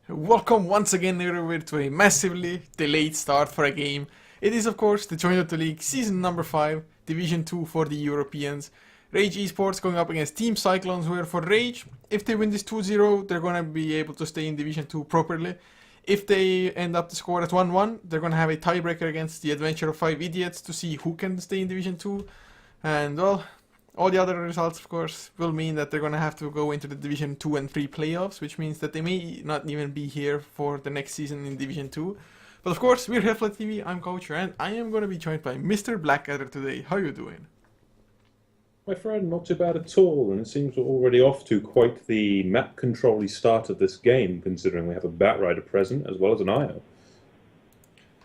Welcome once again everywhere to a massively delayed start for a game. It is of course the Join Dota League season number 5, Division 2 for the Europeans. Rage Esports going up against Team Cyclones, where for Rage, if they win this 2-0, they're gonna be able to stay in Division 2 properly. If they end up the score at 1-1, they're gonna have a tiebreaker against the Adventure of 5 Idiots to see who can stay in Division 2. And well, all the other results, of course, will mean that they're going to have to go into the Division 2 and 3 playoffs, which means that they may not even be here for the next season in Division 2. But of course, we're HeflaTV, I'm Couchor, and I am going to be joined by Mr. Blakadder today. How are you doing? My friend, not too bad at all, and it seems we're already off to quite the map control-y start of this game, considering we have a Batrider present as well as an IO.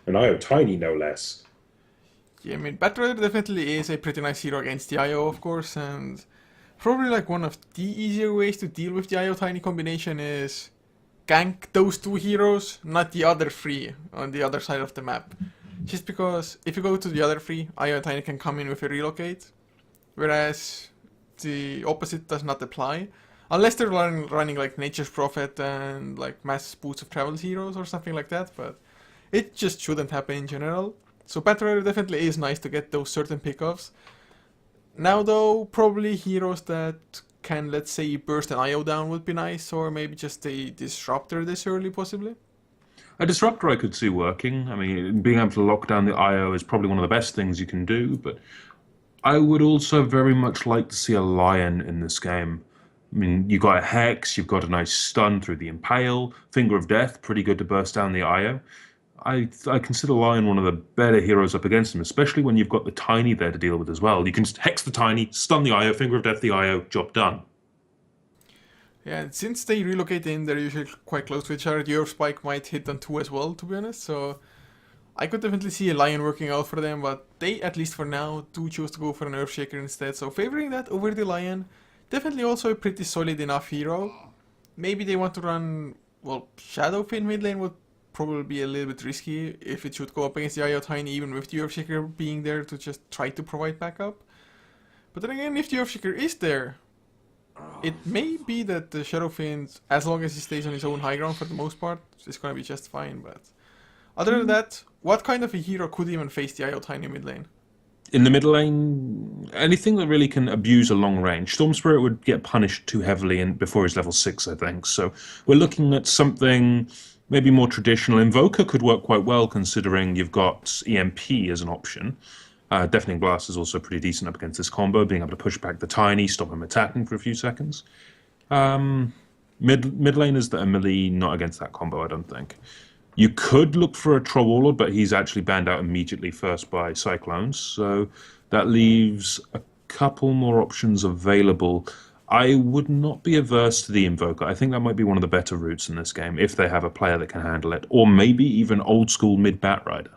An IO tiny, no less. Yeah, I mean, Batrider definitely is a pretty nice hero against the IO, of course, and probably like one of the easier ways to deal with the IO Tiny combination is gank those two heroes, not the other three on the other side of the map. Just because if you go to the other three, IO Tiny can come in with a relocate, whereas the opposite does not apply. Unless they're running like Nature's Prophet and like Mass Boots of Travels heroes or something like that, but it just shouldn't happen in general. So Batrider definitely is nice to get those certain pickoffs. Now though, probably heroes that can, let's say, burst an IO down would be nice, or maybe just a Disruptor this early possibly. A disruptor I could see working. I mean, being able to lock down the IO is probably one of the best things you can do, but I would also very much like to see a Lion in this game. I mean, you've got a Hex, you've got a nice stun through the Impale, Finger of Death, pretty good to burst down the IO. I consider Lion one of the better heroes up against him, especially when you've got the Tiny there to deal with as well. You can Hex the Tiny, stun the IO, Finger of Death the IO, job done. Yeah, and since they relocate in, they're usually quite close to each other. Your Spike might hit on 2 as well, to be honest, so I could definitely see a Lion working out for them, but they, at least for now, do choose to go for an Earthshaker instead, so favoring that over the Lion, definitely also a pretty solid enough hero. Maybe they want to run, well, Shadowfin mid lane would probably be a little bit risky if it should go up against the IO Tiny, even with the Earthshaker being there to just try to provide backup. But then again, if the Earthshaker is there, it may be that the Shadowfin, as long as he stays on his own high ground for the most part, is going to be just fine, but other than that, what kind of a hero could even face the IO Tiny mid lane? In the middle lane, anything that really can abuse a long range. Storm Spirit would get punished too heavily before he's level 6, I think. So we're looking at something maybe more traditional. Invoker could work quite well considering you've got EMP as an option. Deafening Blast is also pretty decent up against this combo, being able to push back the Tiny, stop him attacking for a few seconds. Mid laners that are melee, not against that combo, I don't think. You could look for a Troll Warlord, but he's actually banned out immediately first by Cyclones, so that leaves a couple more options available. I would not be averse to the Invoker. I think that might be one of the better routes in this game, if they have a player that can handle it, or maybe even old school mid Batrider.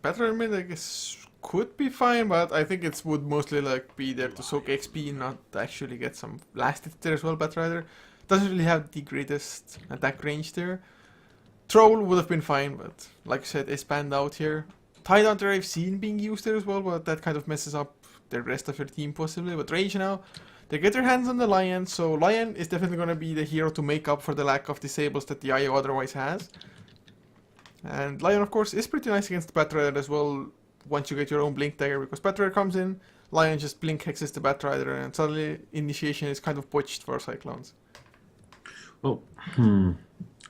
Batrider mid, I guess, could be fine, but I think it would mostly like be there to soak XP, not actually get some blasted there as well. Batrider doesn't really have the greatest attack range there. Troll would have been fine, but like I said, it's banned out here. Tidehunter I've seen being used there as well, but that kind of messes up the rest of your team possibly. But Rage now, they get their hands on the Lion, so Lion is definitely going to be the hero to make up for the lack of disables that the IO otherwise has. And Lion, of course, is pretty nice against Batrider as well once you get your own Blink Dagger, because Batrider comes in, Lion just Blink hexes the Batrider, and suddenly initiation is kind of botched for Cyclones. Well,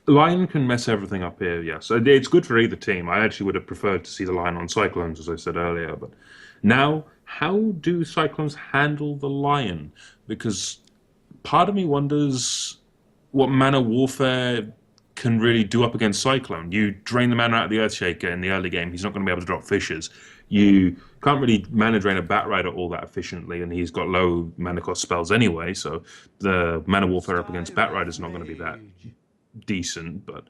Lion can mess everything up here, yes. It's good for either team. I actually would have preferred to see the Lion on Cyclones, as I said earlier. But now, how do Cyclones handle the Lion? Because part of me wonders what mana warfare can really do up against Cyclone. You drain the mana out of the Earthshaker in the early game, he's not going to be able to drop Fissures. You can't really mana drain a Batrider all that efficiently, and he's got low mana cost spells anyway, so the mana warfare up against Batrider is not going to be that decent, but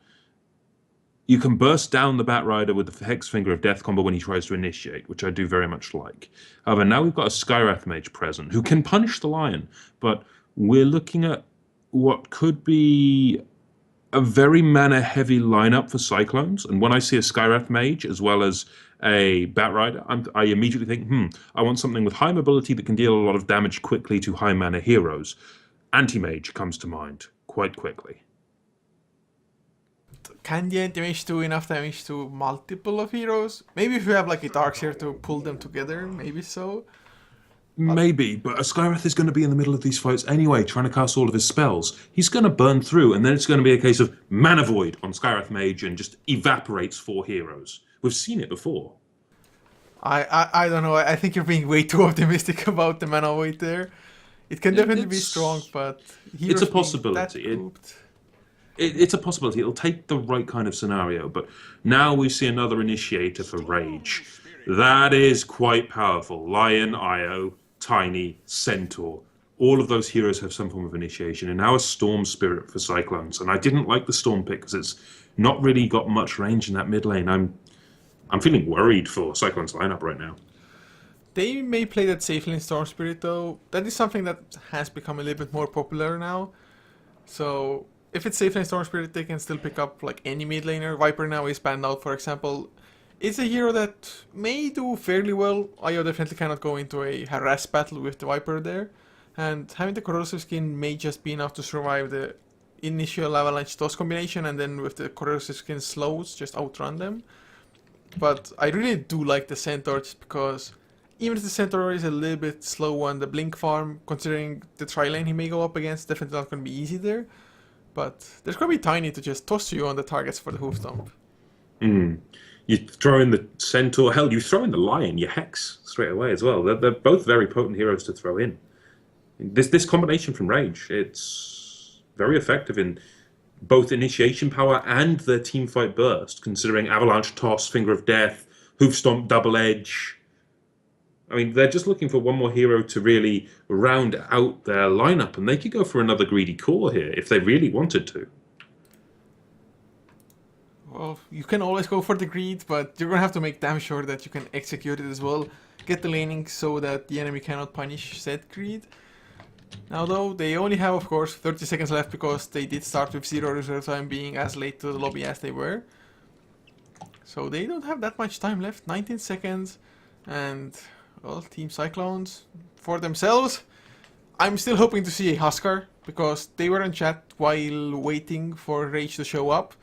you can burst down the Batrider with the Hex Finger of Death combo when he tries to initiate, which I do very much like. However, now we've got a Skywrath Mage present who can punish the Lion, but we're looking at what could be a very mana-heavy lineup for Cyclones, and when I see a Skywrath Mage as well as a Batrider, I immediately think, I want something with high mobility that can deal a lot of damage quickly to high mana heroes. Anti-Mage comes to mind quite quickly. can the damage do enough damage to multiple of heroes? Maybe if you have like a Darkseer to pull them together, maybe so. Maybe, but a Skywrath is going to be in the middle of these fights anyway, trying to cast all of his spells. He's going to burn through, and then it's going to be a case of Mana Void on Skywrath Mage and just evaporates 4 heroes. We've seen it before. I don't know. I think you're being way too optimistic about the mana void there. It can definitely be strong, but it's a possibility. It's a possibility. It'll take the right kind of scenario, but now we see another initiator for Rage. That is quite powerful. Lion, Io, Tiny, Centaur. All of those heroes have some form of initiation, and now a Storm Spirit for Cyclones. And I didn't like the Storm pick because it's not really got much range in that mid lane. I'm feeling worried for Cyclones lineup right now. They may play that safely in Storm Spirit though. That is something that has become a little bit more popular now. So if it's safely in Storm Spirit, they can still pick up like any mid laner. Viper now is banned out, for example. It's a hero that may do fairly well. Io definitely cannot go into a harass battle with the Viper there. And having the corrosive skin may just be enough to survive the initial avalanche toss combination, and then with the corrosive skin slows, just outrun them. But I really do like the Centaur just because even if the Centaur is a little bit slow on the blink farm, considering the tri-lane he may go up against, definitely not going to be easy there. But there's going to be Tiny to just toss you on the targets for the hoof stomp. You throw in the Centaur, hell, you throw in the Lion, you Hex straight away as well. They're both very potent heroes to throw in. This combination from Rage, it's very effective in both initiation power and the teamfight burst, considering Avalanche Toss, Finger of Death, Hoof Stomp, Double Edge. I mean, they're just looking for one more hero to really round out their lineup, and they could go for another greedy core here if they really wanted to. Well, you can always go for the greed, but you're going to have to make damn sure that you can execute it as well. Get the laning so that the enemy cannot punish said greed. Now though, they only have of course 30 seconds left because they did start with 0 reserve time, being as late to the lobby as they were. So they don't have that much time left, 19 seconds, and well, Team Cyclones, for themselves, I'm still hoping to see a Huskar, because they were in chat while waiting for Rage to show up,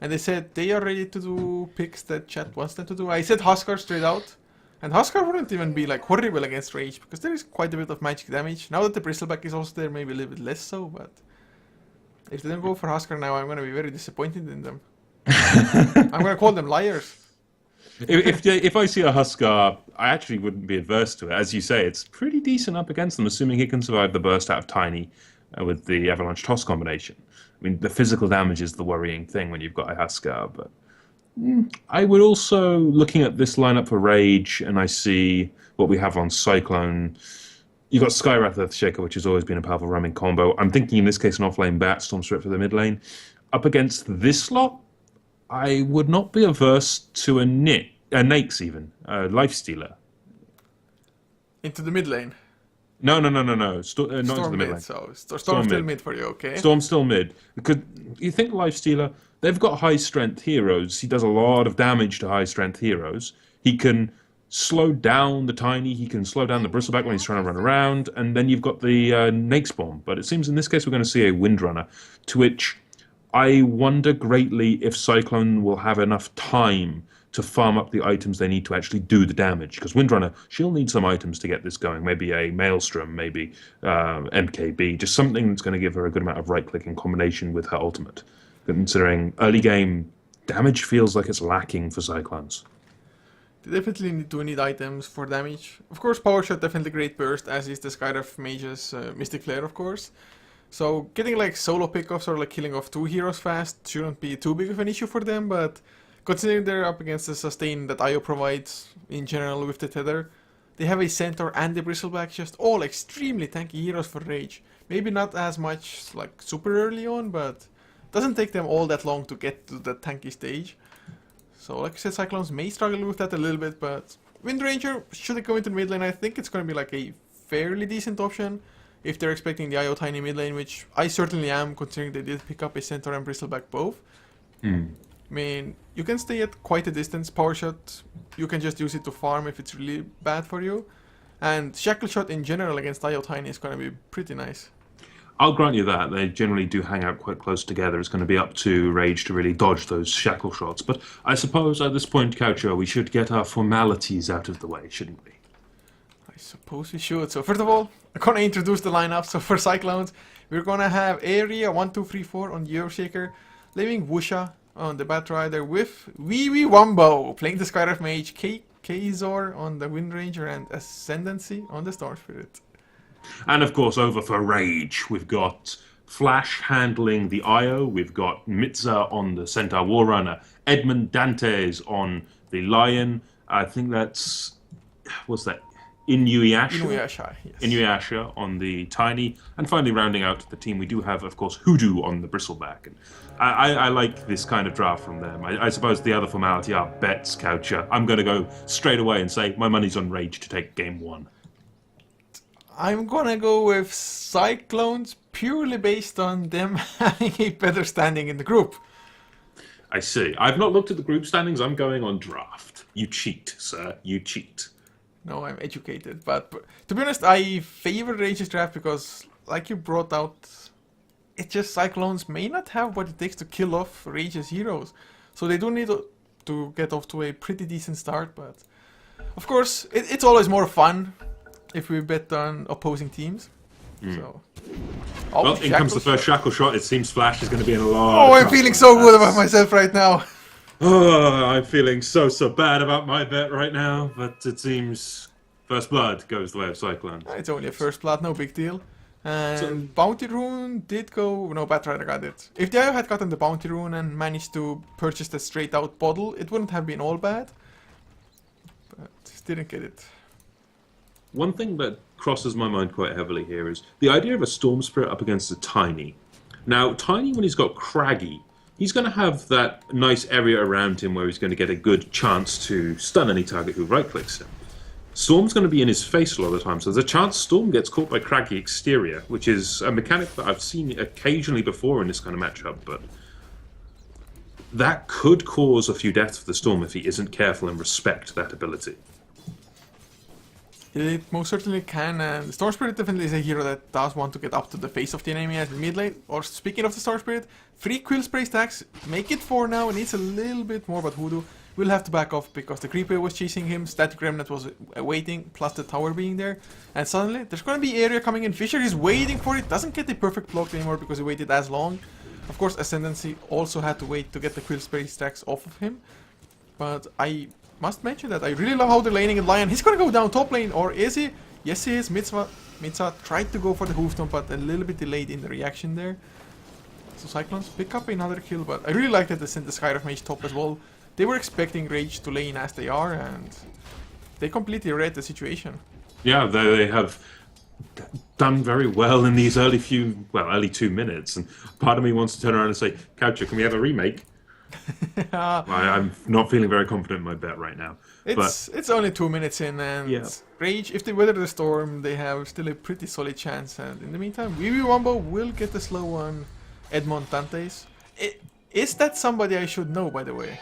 and they said they are ready to do picks that chat wants them to do. I said Huskar straight out. And Huskar wouldn't even be like horrible against Rage, because there is quite a bit of magic damage. Now that the Bristleback is also there, maybe a little bit less so, but if they don't go for Huskar now, I'm going to be very disappointed in them. I'm going to call them liars. If I see a Huskar, I actually wouldn't be adverse to it. As you say, it's pretty decent up against them, assuming he can survive the burst out of Tiny with the Avalanche Toss combination. I mean, the physical damage is the worrying thing when you've got a Huskar, but I would also, looking at this lineup for Rage, and I see what we have on Cyclone, you've got Skywrath Earthshaker, which has always been a powerful ramming combo. I'm thinking in this case an off-lane Bat, Storm Spirit for the mid lane. Up against this lot, I would not be averse to a Nyx even, a Lifestealer. Into the mid lane? No. Not Storm into the mid mid, lane. so Storm still mid for you, okay? Storm's still mid. Because you think Lifestealer, they've got high strength heroes. He does a lot of damage to high strength heroes. He can slow down the Tiny, he can slow down the Bristleback when he's trying to run around, and then you've got the Nyx Bomb. But it seems in this case we're going to see a Windrunner, to which I wonder greatly if Cyclone will have enough time to farm up the items they need to actually do the damage. Because Windrunner, she'll need some items to get this going. Maybe a Maelstrom, maybe MKB, just something that's going to give her a good amount of right-click in combination with her ultimate. Considering early game, damage feels like it's lacking for Cyclones. They definitely need items for damage. Of course, Power Shot definitely great burst, as is the Skywrath Mage's Mystic Flare, of course. So getting like solo pickoffs or like killing off 2 heroes fast shouldn't be too big of an issue for them, but considering they're up against the sustain that Io provides in general with the Tether, they have a Centaur and the Bristleback, just all extremely tanky heroes for Rage. Maybe not as much like super early on, but doesn't take them all that long to get to the tanky stage. So like I said, Cyclones may struggle with that a little bit, but Windranger, should it go into the mid lane, I think it's going to be like a fairly decent option if they're expecting the IO Tiny mid lane, which I certainly am, considering they did pick up a Centaur and Bristleback both. I mean, you can stay at quite a distance. Power Shot, you can just use it to farm if it's really bad for you. And Shackle Shot in general against IO Tiny is going to be pretty nice. I'll grant you that. They generally do hang out quite close together. It's going to be up to Rage to really dodge those shackle shots. But I suppose at this point, Couchor, we should get our formalities out of the way, shouldn't we? I suppose we should. So first of all, I'm gonna introduce the lineup. So for Cyclones, we're gonna have Area 1, 2, 3, 4 on Euroshaker, leaving Wusha on the Batrider with Wee Wombo playing the Skyrife Mage, Kazor on the Wind Ranger, and Ascendancy on the Storm Spirit. And of course, over for Rage, we've got Flash handling the IO, we've got Mitza on the Centaur Warrunner, Edmund Dantes on the Lion, I think that's... what's that? Inuyasha, yes. Inuyasha on the Tiny, and finally rounding out the team, we do have, of course, Hoodoo on the Bristleback. And I like this kind of draft from them. I suppose the other formality are bets, Couchor. I'm going to go straight away and say my money's on Rage to take game 1. I'm gonna go with Cyclones purely based on them having a better standing in the group. I see. I've not looked at the group standings. I'm going on draft. You cheat, sir. You cheat. No, I'm educated. But to be honest, I favor Rage's draft because, like you brought out, it's just Cyclones may not have what it takes to kill off Rage's heroes. So they do need to get off to a pretty decent start. But of course, it's always more fun if we bet on opposing teams. So, well, in comes the first shackle shot. It seems Flash is going to be in a lot. Oh, I'm feeling so good about myself right now. Oh, I'm feeling so bad about my bet right now. But it seems First Blood goes the way of Cyclones. It's only a first blood, no big deal. And Bounty Rune did go... No, Batrider got it. If the IO had gotten the Bounty Rune and managed to purchase the straight out bottle, it wouldn't have been all bad. But didn't get it. One thing that crosses my mind quite heavily here is the idea of a Storm Spirit up against a Tiny. Now, Tiny, when he's got Craggy, he's going to have that nice area around him where he's going to get a good chance to stun any target who right-clicks him. Storm's going to be in his face a lot of the time, so there's a chance Storm gets caught by Craggy exterior, which is a mechanic that I've seen occasionally before in this kind of matchup, but that could cause a few deaths for the Storm if he isn't careful and respect that ability. It most certainly can, and Storm Spirit definitely is a hero that does want to get up to the face of the enemy at mid lane. Or speaking of the Storm Spirit, 3 Quill Spray stacks, make it 4 now, it needs a little bit more, but Hoodoo will have to back off because the Creeper was chasing him, Static Remnant was waiting, plus the tower being there, and suddenly there's gonna be area coming in. Fisher is waiting for it, doesn't get the perfect block anymore because he waited as long. Of course, Ascendancy also had to wait to get the Quill Spray stacks off of him, but I must mention that I really love how they're laning in Lion. He's gonna go down top lane, or is he? Yes, he is. Mitza tried to go for the Hoofstomp, but a little bit delayed in the reaction there. So Cyclones pick up another kill, but I really like that they sent the Skyrife Mage top as well. They were expecting Rage to lane as they are, and they completely read the situation. Yeah, they have done very well in these early 2 minutes, and part of me wants to turn around and say, Couchor, can we have a remake? I'm not feeling very confident in my bet right now. It's only 2 minutes in, and yeah. Rage, if they weather the storm, they have still a pretty solid chance. And in the meantime, Wee Wombo will get the slow on Edmond Dantes. Is that somebody I should know, by the way?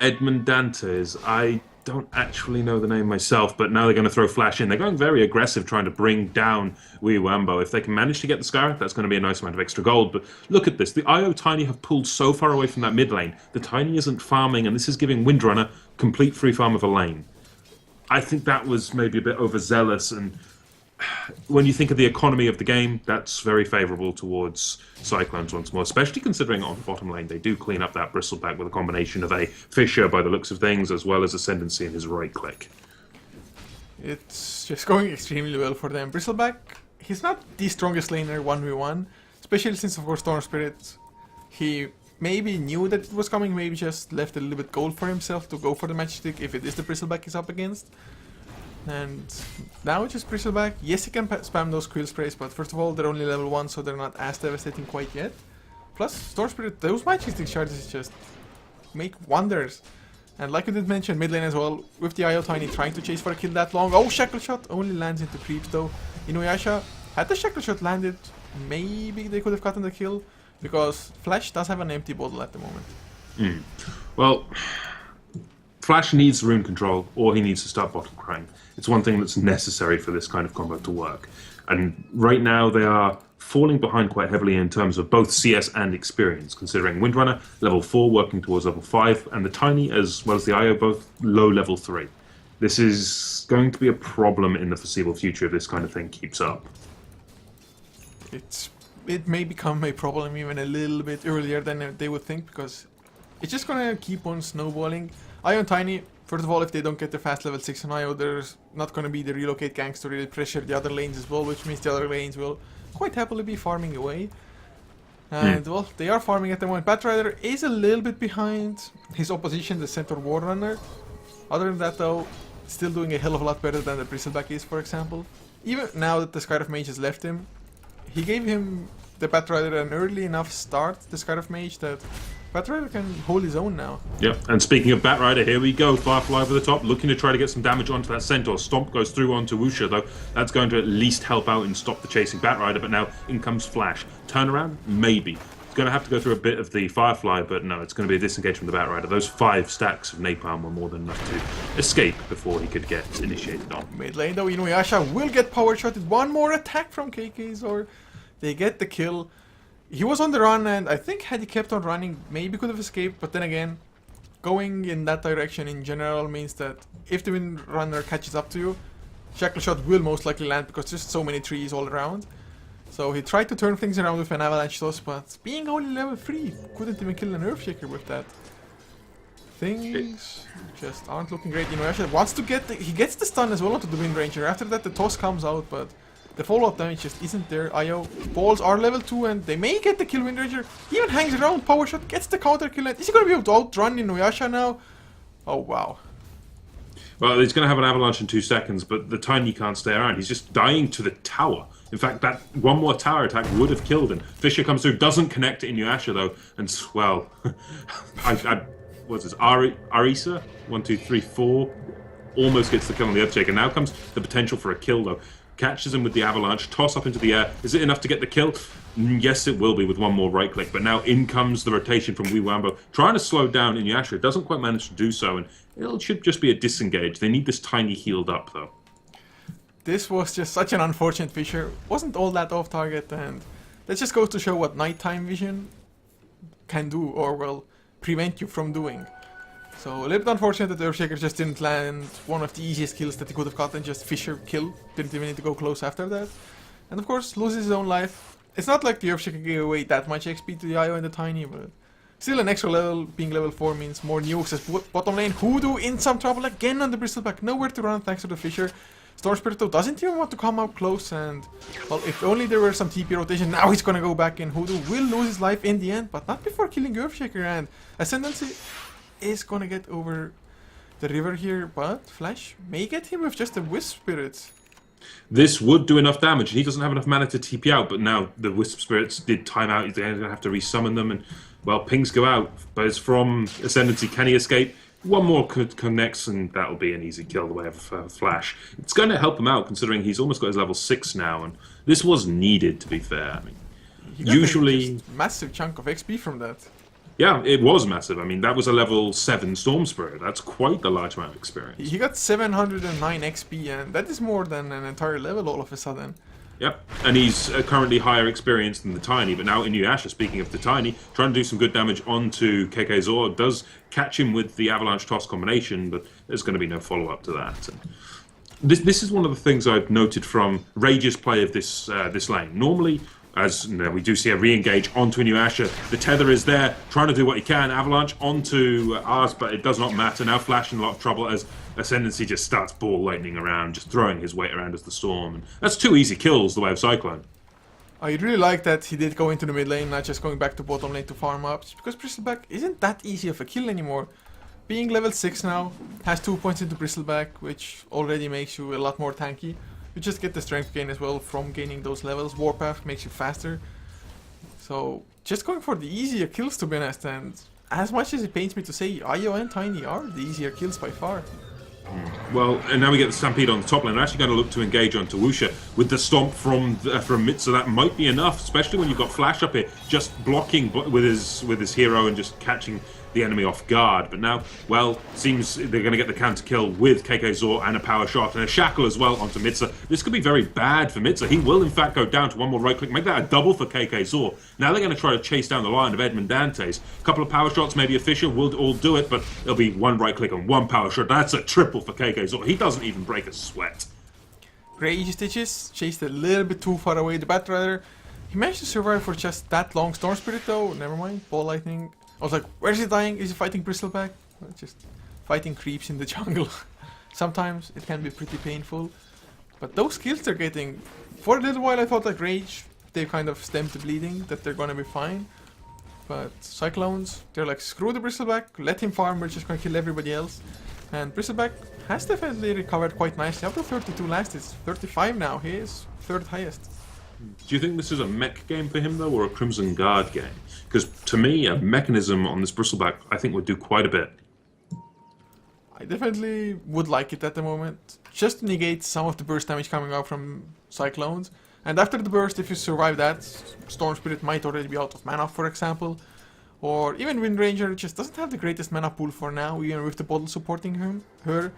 Edmund Dantes, I don't actually know the name myself, but now they're going to throw Flash in. They're going very aggressive, trying to bring down Wee Wombo. If they can manage to get the Skyrife, that's going to be a nice amount of extra gold. But look at this. The IO Tiny have pulled so far away from that mid lane. The Tiny isn't farming, and this is giving Windrunner complete free farm of a lane. I think that was maybe a bit overzealous, and when you think of the economy of the game, that's very favourable towards Cyclones once more, especially considering on the bottom lane they do clean up that Bristleback with a combination of a Fisher by the looks of things, as well as Ascendancy in his right click. It's just going extremely well for them. Bristleback, he's not the strongest laner 1v1, especially since, of course, Storm Spirit, he maybe knew that it was coming, maybe just left a little bit gold for himself to go for the matchstick if it is the Bristleback he's up against. And now it's just Bristleback. Yes, he can spam those Quill Sprays, but first of all, they're only level 1, so they're not as devastating quite yet. Plus, Storm Spirit, those Magic Stick charges just make wonders. And like you did mention, mid lane as well, with the IO Tiny trying to chase for a kill that long. Oh, Shackle Shot only lands into creeps though. Inuyasha, had the Shackle Shot landed, maybe they could have gotten the kill, because Flash does have an empty bottle at the moment. Well, Flash needs rune control, or he needs to start bottom crying. It's one thing that's necessary for this kind of combat to work. And right now they are falling behind quite heavily in terms of both CS and experience, considering Windrunner, level 4, working towards level 5, and the Tiny, as well as the IO, both low level 3. This is going to be a problem in the foreseeable future if this kind of thing keeps up. It may become a problem even a little bit earlier than they would think, because it's just gonna keep on snowballing. IO and Tiny, first of all, if they don't get the fast level 6 on IO, there's not gonna be the relocate ganks to really pressure the other lanes as well, which means the other lanes will quite happily be farming away. And well, they are farming at the moment. Batrider is a little bit behind his opposition, the Centaur Warrunner. Other than that though, still doing a hell of a lot better than the Bristleback is, for example. Even now that the Skyriff Mage has left him, he gave him, the Batrider, an early enough start, the Skyriff Mage, that Batrider can hold his own now. Yep, and speaking of Batrider, here we go. Firefly over the top, looking to try to get some damage onto that Centaur. Stomp goes through onto Wusha, though. That's going to at least help out and stop the chasing Batrider, but now in comes Flash. Turnaround? Maybe. It's going to have to go through a bit of the Firefly, but no, it's going to be a disengage from the Batrider. Those 5 stacks of Napalm were more than enough to escape before he could get initiated on. Mid lane though, Inuyasha will get power shotted. One more attack from KK's, they get the kill. He was on the run, and I think had he kept on running, maybe could have escaped, but then again, going in that direction in general means that if the Windrunner catches up to you, Shackle Shot will most likely land because there's so many trees all around. So he tried to turn things around with an Avalanche Toss, but being only level 3, couldn't even kill an Earthshaker with that. Things just aren't looking great. Inuyasha wants to get he gets the stun as well onto the Wind Ranger. After that the toss comes out, but the follow-up damage just isn't there. IO balls are level 2 and they may get the kill. Wind Ranger he even hangs around, power shot, gets the counter kill. Is he gonna be able to outrun Inuyasha now? Oh wow. Well, he's going to have an avalanche in 2 seconds, but the Tiny can't stay around. He's just dying to the tower. In fact, that one more tower attack would have killed him. Fisher comes through, doesn't connect to Inuyasha though, and well, what's this? Arisa? 1, 2, 3, 4. Almost gets the kill on the Earthshaker. Now comes the potential for a kill though. Catches him with the avalanche, toss up into the air. Is it enough to get the kill? Yes, it will be with one more right click. But now in comes the rotation from Wambo, trying to slow down Inuyasha. Doesn't quite manage to do so, and it should just be a disengage. They need this Tiny healed up though. This was just such an unfortunate feature. Wasn't all that off target, and that just goes to show what nighttime vision can do, or will prevent you from doing. So a little bit unfortunate that the Earthshaker just didn't land one of the easiest kills that he could have gotten, just Fisher kill. Didn't even need to go close after that. And of course loses his own life. It's not like the Earthshaker gave away that much XP to the IO and the Tiny, but still an extra level. Being level 4 means more nukes as bottom lane. Hoodoo in some trouble again on the Bristleback. Nowhere to run thanks to the Fisher. Storm Spirit though doesn't even want to come up close, and well, if only there were some TP rotation. Now he's gonna go back in. Hoodoo will lose his life in the end, but not before killing Earthshaker, and Ascendancy is gonna get over the river here, but Flash may get him with just a Wisp Spirit. This would do enough damage. He doesn't have enough mana to TP out, but now the Wisp Spirits did time out. They're going to have to resummon them, and well, pings go out. But it's from Ascendancy. Can he escape? One more connects, and that'll be an easy kill the way of Flash. It's going to help him out, considering he's almost got his level 6 now, and this was needed, to be fair. I mean, usually a massive chunk of XP from that. Yeah, it was massive. I mean, that was a level 7 Storm Spirit. That's quite a large amount of experience. He got 709 XP, and that is more than an entire level all of a sudden. Yep, and he's currently higher experienced than the Tiny, but now Inuyasha, speaking of the Tiny, trying to do some good damage onto KK Zor, does catch him with the Avalanche Toss combination, but there's going to be no follow-up to that. And this is one of the things I've noted from Rage's play of this lane. Normally, as you know, we do see a re-engage onto Inuyasha. The tether is there, trying to do what he can. Avalanche onto ours, but it does not matter. Now Flash in a lot of trouble as Ascendancy just starts ball lightning around, just throwing his weight around as the Storm. And that's 2 easy kills the way of Cyclone. I really like that he did go into the mid lane, not just going back to bottom lane to farm up, because Bristleback isn't that easy of a kill anymore. Being level 6 now, has 2 points into Bristleback, which already makes you a lot more tanky. You just get the strength gain as well from gaining those levels. Warpath makes you faster. So, just going for the easier kills, to be honest, and as much as it pains me to say, IO and Tiny are the easier kills by far. Well, and now we get the Stampede on the top lane. They're actually going to look to engage on Couchor with the stomp from Mitza. That might be enough, especially when you've got Flash up here, just blocking with his hero and just catching the enemy off guard. But now, well, seems they're going to get the counter kill with KK Zor and a power shot and a shackle as well onto Mitza. This could be very bad for Mitza. He will in fact go down to one more right click, make that a double for KK Zor. Now they're going to try to chase down the line of Edmund Dantes. A couple of power shots, maybe a Fisher will all do it, but it'll be one right click and one power shot. That's a triple for KK Zor. He doesn't even break a sweat. Rage Stitches chased a little bit too far away. The Batrider, he managed to survive for just that long. Storm Spirit though, never mind. Ball Lightning. I was like, where's he dying? Is he fighting Bristleback? Well, just fighting creeps in the jungle. Sometimes it can be pretty painful. But those kills they're getting, for a little while I thought like Rage, they kind of stemmed the bleeding, that they're gonna be fine. But Cyclones, they're like, screw the Bristleback, let him farm, we're just gonna kill everybody else. And Bristleback has definitely recovered quite nicely. After 32 last, it's 35 now. He is third highest. Do you think this is a mech game for him though, or a Crimson Guard game? Because to me, a mechanism on this Bristleback, I think would do quite a bit. I definitely would like it at the moment, just to negate some of the burst damage coming out from Cyclones. And after the burst, if you survive that, Storm Spirit might already be out of mana, for example. Or even Wind Ranger just doesn't have the greatest mana pool for now, even with the bottle supporting her.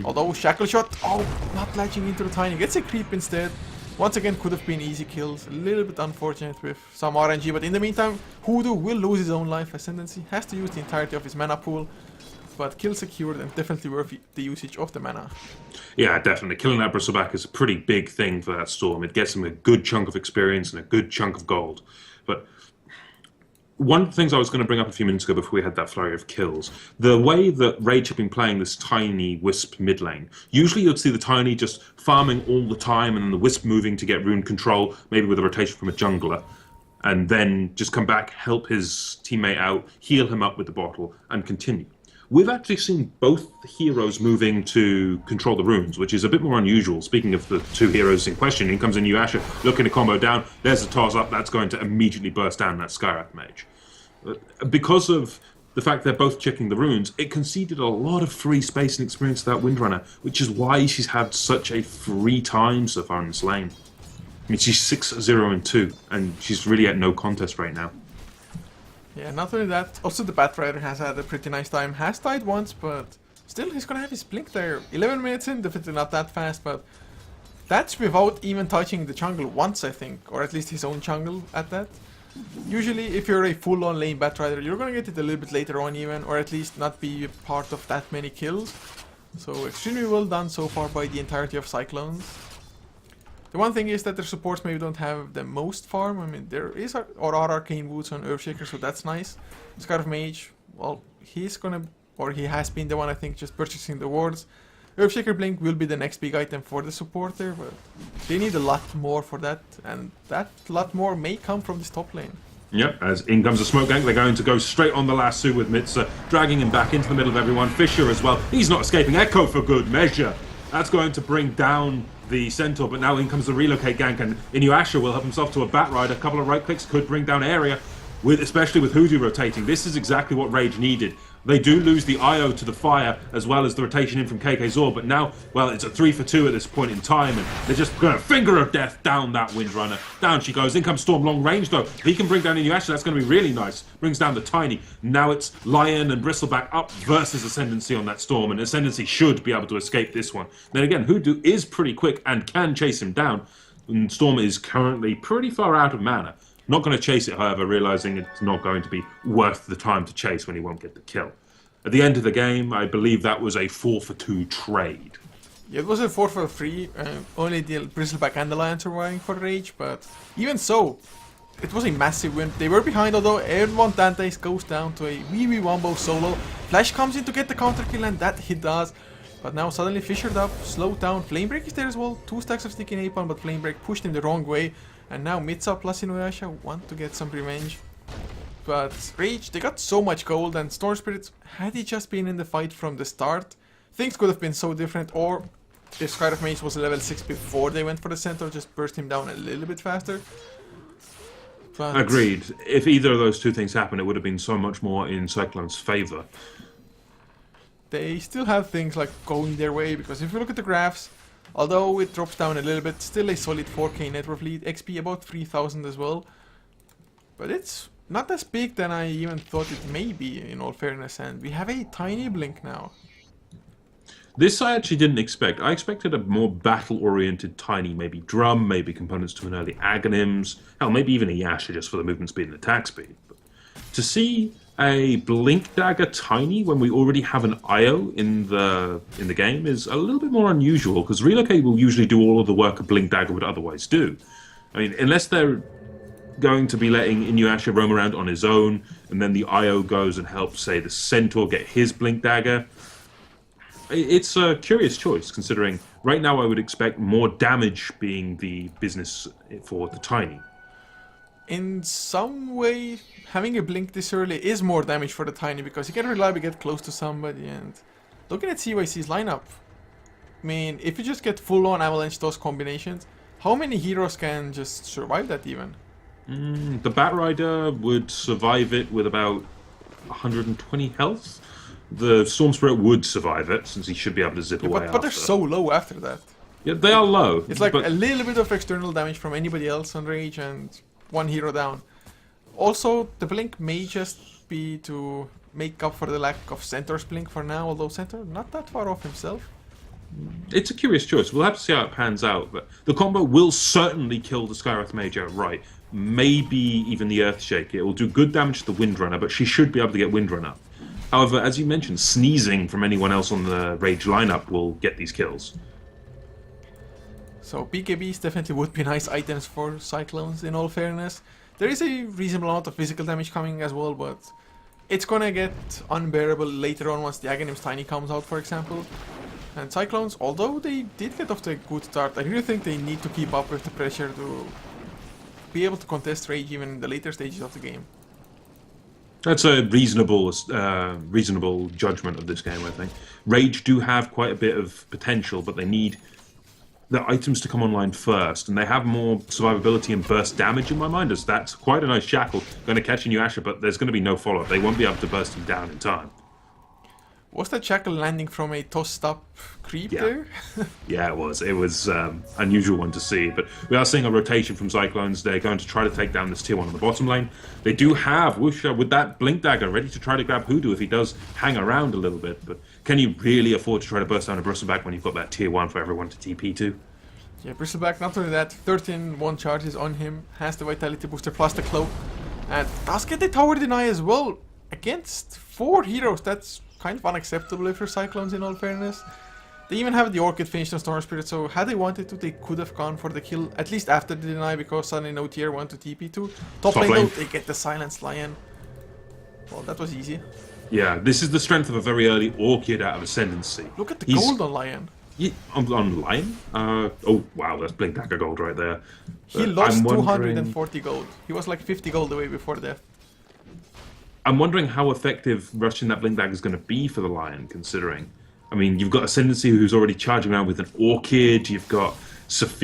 Although Shackle Shot, oh, not latching into the Tiny, gets a creep instead. Once again, could have been easy kills. A little bit unfortunate with some RNG, but in the meantime, Hoodoo will lose his own life. Ascendancy has to use the entirety of his mana pool, but kill secured and definitely worth the usage of the mana. Yeah, definitely. Killing that Bristleback is a pretty big thing for that Storm. It gets him a good chunk of experience and a good chunk of gold. But one of the things I was going to bring up a few minutes ago before we had that flurry of kills, the way that Rage have been playing this Tiny Wisp mid lane, usually you'd see the Tiny just farming all the time and then the Wisp moving to get rune control, maybe with a rotation from a jungler, and then just come back, help his teammate out, heal him up with the bottle, and continue. We've actually seen both heroes moving to control the runes, which is a bit more unusual. Speaking of the two heroes in question, in comes Inuyasha, looking to combo down, there's a toss up, that's going to immediately burst down that Skywrath Mage. Because of the fact they're both checking the runes, it conceded a lot of free space and experience to that Windrunner, which is why she's had such a free time so far in this lane. I mean, she's 6-0-2, and she's really at no contest right now. Yeah, not only that, also the Batrider has had a pretty nice time. Has died once, but still he's gonna have his blink there. 11 minutes in, definitely not that fast, but that's without even touching the jungle once, I think. Or at least his own jungle at that. Usually, if you're a full-on lane Batrider, you're gonna get it a little bit later on even, or at least not be part of that many kills. So extremely well done so far by the entirety of Cyclones. The one thing is that their supports maybe don't have the most farm. I mean, there are Arcane Boots on Earthshaker, so that's nice. Scarf Mage, well, he's gonna, or he has been the one, I think, just purchasing the wards. Earthshaker Blink will be the next big item for the support there, but they need a lot more for that, and that lot more may come from this top lane. Yep, as in comes the smoke gank, they're going to go straight on the lasso with Mitza, dragging him back into the middle of everyone. Fisher as well, he's not escaping. Echo for good measure. That's going to bring down the Centaur, but now in comes the relocate gank, and Inuyasha will help himself to a Batrider. A couple of right clicks could bring down area, especially with Hoodoo rotating. This is exactly what Rage needed. They do lose the IO to the fire as well as the rotation in from KK Zor, but now, well, it's a 3-for-2 at this point in time, and they're just going to finger of death down that Windrunner. Down she goes. In comes Storm long range though. If he can bring down Inuyasha, that's going to be really nice. Brings down the Tiny. Now it's Lion and Bristleback up versus Ascendancy on that Storm, and Ascendancy should be able to escape this one. Then again, Hoodoo is pretty quick and can chase him down, and Storm is currently pretty far out of mana. Not going to chase it, however, realizing it's not going to be worth the time to chase when he won't get the kill. At the end of the game, I believe that was a 4-for-2 trade. Yeah, it was a 4-for-3. Only the Bristleback and the Lion surviving for Rage, but even so, it was a massive win. They were behind, although everyone Dantes goes down to a wee wombo solo. Flash comes in to get the counter kill, and that he does. But now suddenly Fishered up, slowed down. Flamebreak is there as well. 2 stacks of sticky napalm, but Flamebreak pushed him the wrong way. And now Mitza plus Inuyasha want to get some revenge. But Rage, they got so much gold, and Storm Spirits, had he just been in the fight from the start, things could have been so different. Or if Skyrim Mage was level 6 before they went for the center, just burst him down a little bit faster. But agreed. If either of those two things happened, it would have been so much more in Cyclone's favor. they still have things like going their way, because if you look at the graphs, although it drops down a little bit, still a solid 4k network lead, XP about 3000 as well. But it's not as big than I even thought it may be, in all fairness, and we have a tiny blink now. This I actually didn't expect. I expected a more battle-oriented tiny, maybe drum, maybe components to an early Aghanims, hell, maybe even a Yasha just for the movement speed and attack speed. But to see a Blink Dagger tiny when we already have an IO in the game is a little bit more unusual, because Relocate will usually do all of the work a Blink Dagger would otherwise do. I mean, unless they're going to be letting Inuyasha roam around on his own, and then the IO goes and helps, say, the Centaur get his Blink Dagger. It's a curious choice, considering right now I would expect more damage being the business for the tiny. In some way, having a blink this early is more damage for the tiny, because you can reliably get close to somebody. And looking at CYC's lineup, I mean, if you just get full-on avalanche toss combinations, how many heroes can just survive that even? The Batrider would survive it with about 120 health. The Storm Spirit would survive it, since he should be able to zip away but they're so low after that. Yeah, they are low. It's like a little bit of external damage from anybody else on Rage and one hero down. Also, the blink may just be to make up for the lack of Centaur's blink for now, although Centaur not that far off himself. It's a curious choice. We'll have to see how it pans out, but the combo will certainly kill the Skywrath Mage outright. Maybe even the Earthshake. It will do good damage to the Windrunner, but she should be able to get Windrunner. However, as you mentioned, sneezing from anyone else on the Rage lineup will get these kills. So BKBs definitely would be nice items for Cyclones, in all fairness. There is a reasonable amount of physical damage coming as well, but it's gonna get unbearable later on once the Aghanim's Tiny comes out, for example. And Cyclones, although they did get off to a good start, I really think they need to keep up with the pressure to be able to contest Rage even in the later stages of the game. That's a reasonable judgment of this game, I think. Rage do have quite a bit of potential, but they need the items to come online first, and they have more survivability and burst damage in my mind, as that's quite a nice shackle. Going to catch Inuyasha, but there's going to be no follow-up. They won't be able to burst him down in time. Was that shackle landing from a tossed up creep there? Yeah, it was. It was unusual one to see, but we are seeing a rotation from Cyclones. They're going to try to take down this tier 1 on the bottom lane. They do have Wuxia with that Blink Dagger ready to try to grab Hoodoo if he does hang around a little bit, but can you really afford to try to burst down a Bristleback when you've got that tier 1 for everyone to TP to? Yeah, Bristleback, not only that, 13-1 charges on him, has the Vitality Booster plus the Cloak, and does get the Tower Deny as well against 4 heroes. That's kind of unacceptable if you're Cyclones, in all fairness. They even have the Orchid finished on Storm Spirit, so had they wanted to, they could have gone for the kill, at least after the deny, because suddenly no tier 1 to TP to. Top lane though, they get the Silenced Lion. Well, that was easy. Yeah, this is the strength of a very early Orchid out of Ascendancy. Look at the gold on Lion. Yeah, on Lion? Oh, wow, that's Blink Dagger gold right there. He lost 240 gold. He was like 50 gold away before death. I'm wondering how effective rushing that Blink Dagger is going to be for the Lion, considering. I mean, you've got Ascendancy who's already charging around with an Orchid, you've got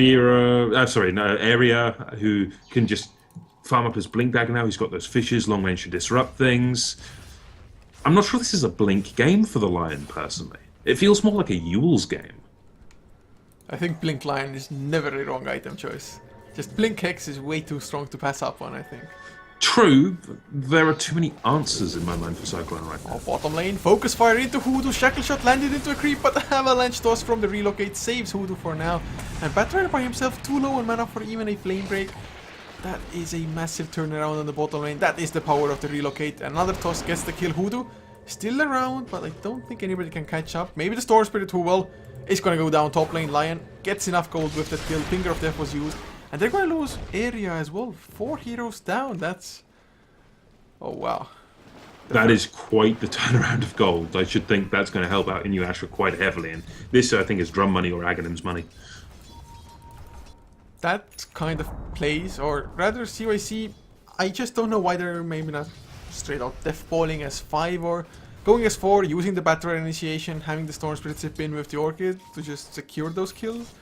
Area, who can just farm up his Blink Dagger now, he's got those fishes, long range to disrupt things. I'm not sure this is a Blink game for the Lion, personally. It feels more like a Yule's game. I think Blink Lion is never a wrong item choice. Just Blink Hex is way too strong to pass up on, I think. True, but there are too many answers in my mind for Cyclone right now. Bottom lane, Focus Fire into Hoodoo, Shackle Shot landed into a creep, but the Avalanche Toss from the Relocate saves Hoodoo for now. And Batrider by himself too low on mana for even a Flame Break. That is a massive turnaround on the bottom lane. That is the power of the Relocate. Another Toss gets the kill. Hoodoo still around, but I don't think anybody can catch up. Maybe the Storm Spirit, who, well, is gonna go down top lane. Lion gets enough gold with that kill. Finger of Death was used. And they're gonna lose area as well. 4 heroes down. That's... oh, wow. That is quite the turnaround of gold. I should think that's going to help out Inuyasha quite heavily. And this, I think, is drum money or Aghanim's money. That kind of plays, or rather CYC, I just don't know why they're maybe not straight out deathballing as 5 or going as 4, using the Batrider initiation, having the Storm Spirit zip in with the Orchid to just secure those kills.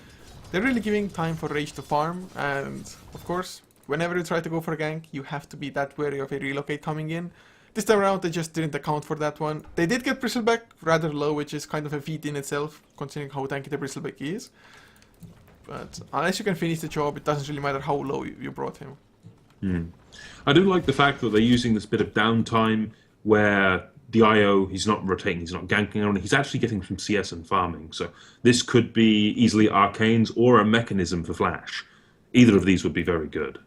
They're really giving time for Rage to farm, and of course, whenever you try to go for a gank, you have to be that wary of a Relocate coming in. This time around, they just didn't account for that one. They did get Bristleback rather low, which is kind of a feat in itself, considering how tanky the Bristleback is. But unless you can finish the job, it doesn't really matter how low you brought him. I do like the fact that they're using this bit of downtime where the IO, he's not rotating, he's not ganking on, he's actually getting some CS and farming. So this could be easily arcanes or a mechanism for flash. Either of these would be very good.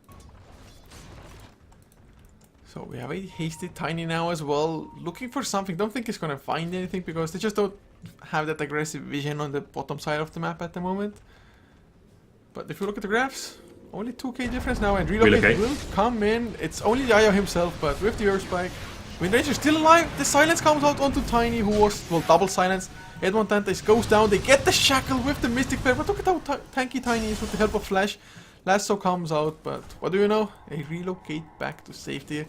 So we have a hasty Tiny now as well, looking for something. Don't think he's gonna find anything because they just don't have that aggressive vision on the bottom side of the map at the moment. But if you look at the graphs, only 2k difference now, and relocate will come in. It's only the IO himself, but with the Earth Spike, Windranger still alive. The silence comes out onto Tiny, who was, well, double silence. Edmond Dantes goes down. They get the shackle with the Mystic Flare, but look at how tanky Tiny is with the help of Flash. Lasso comes out, but what do you know? They relocate back to safety.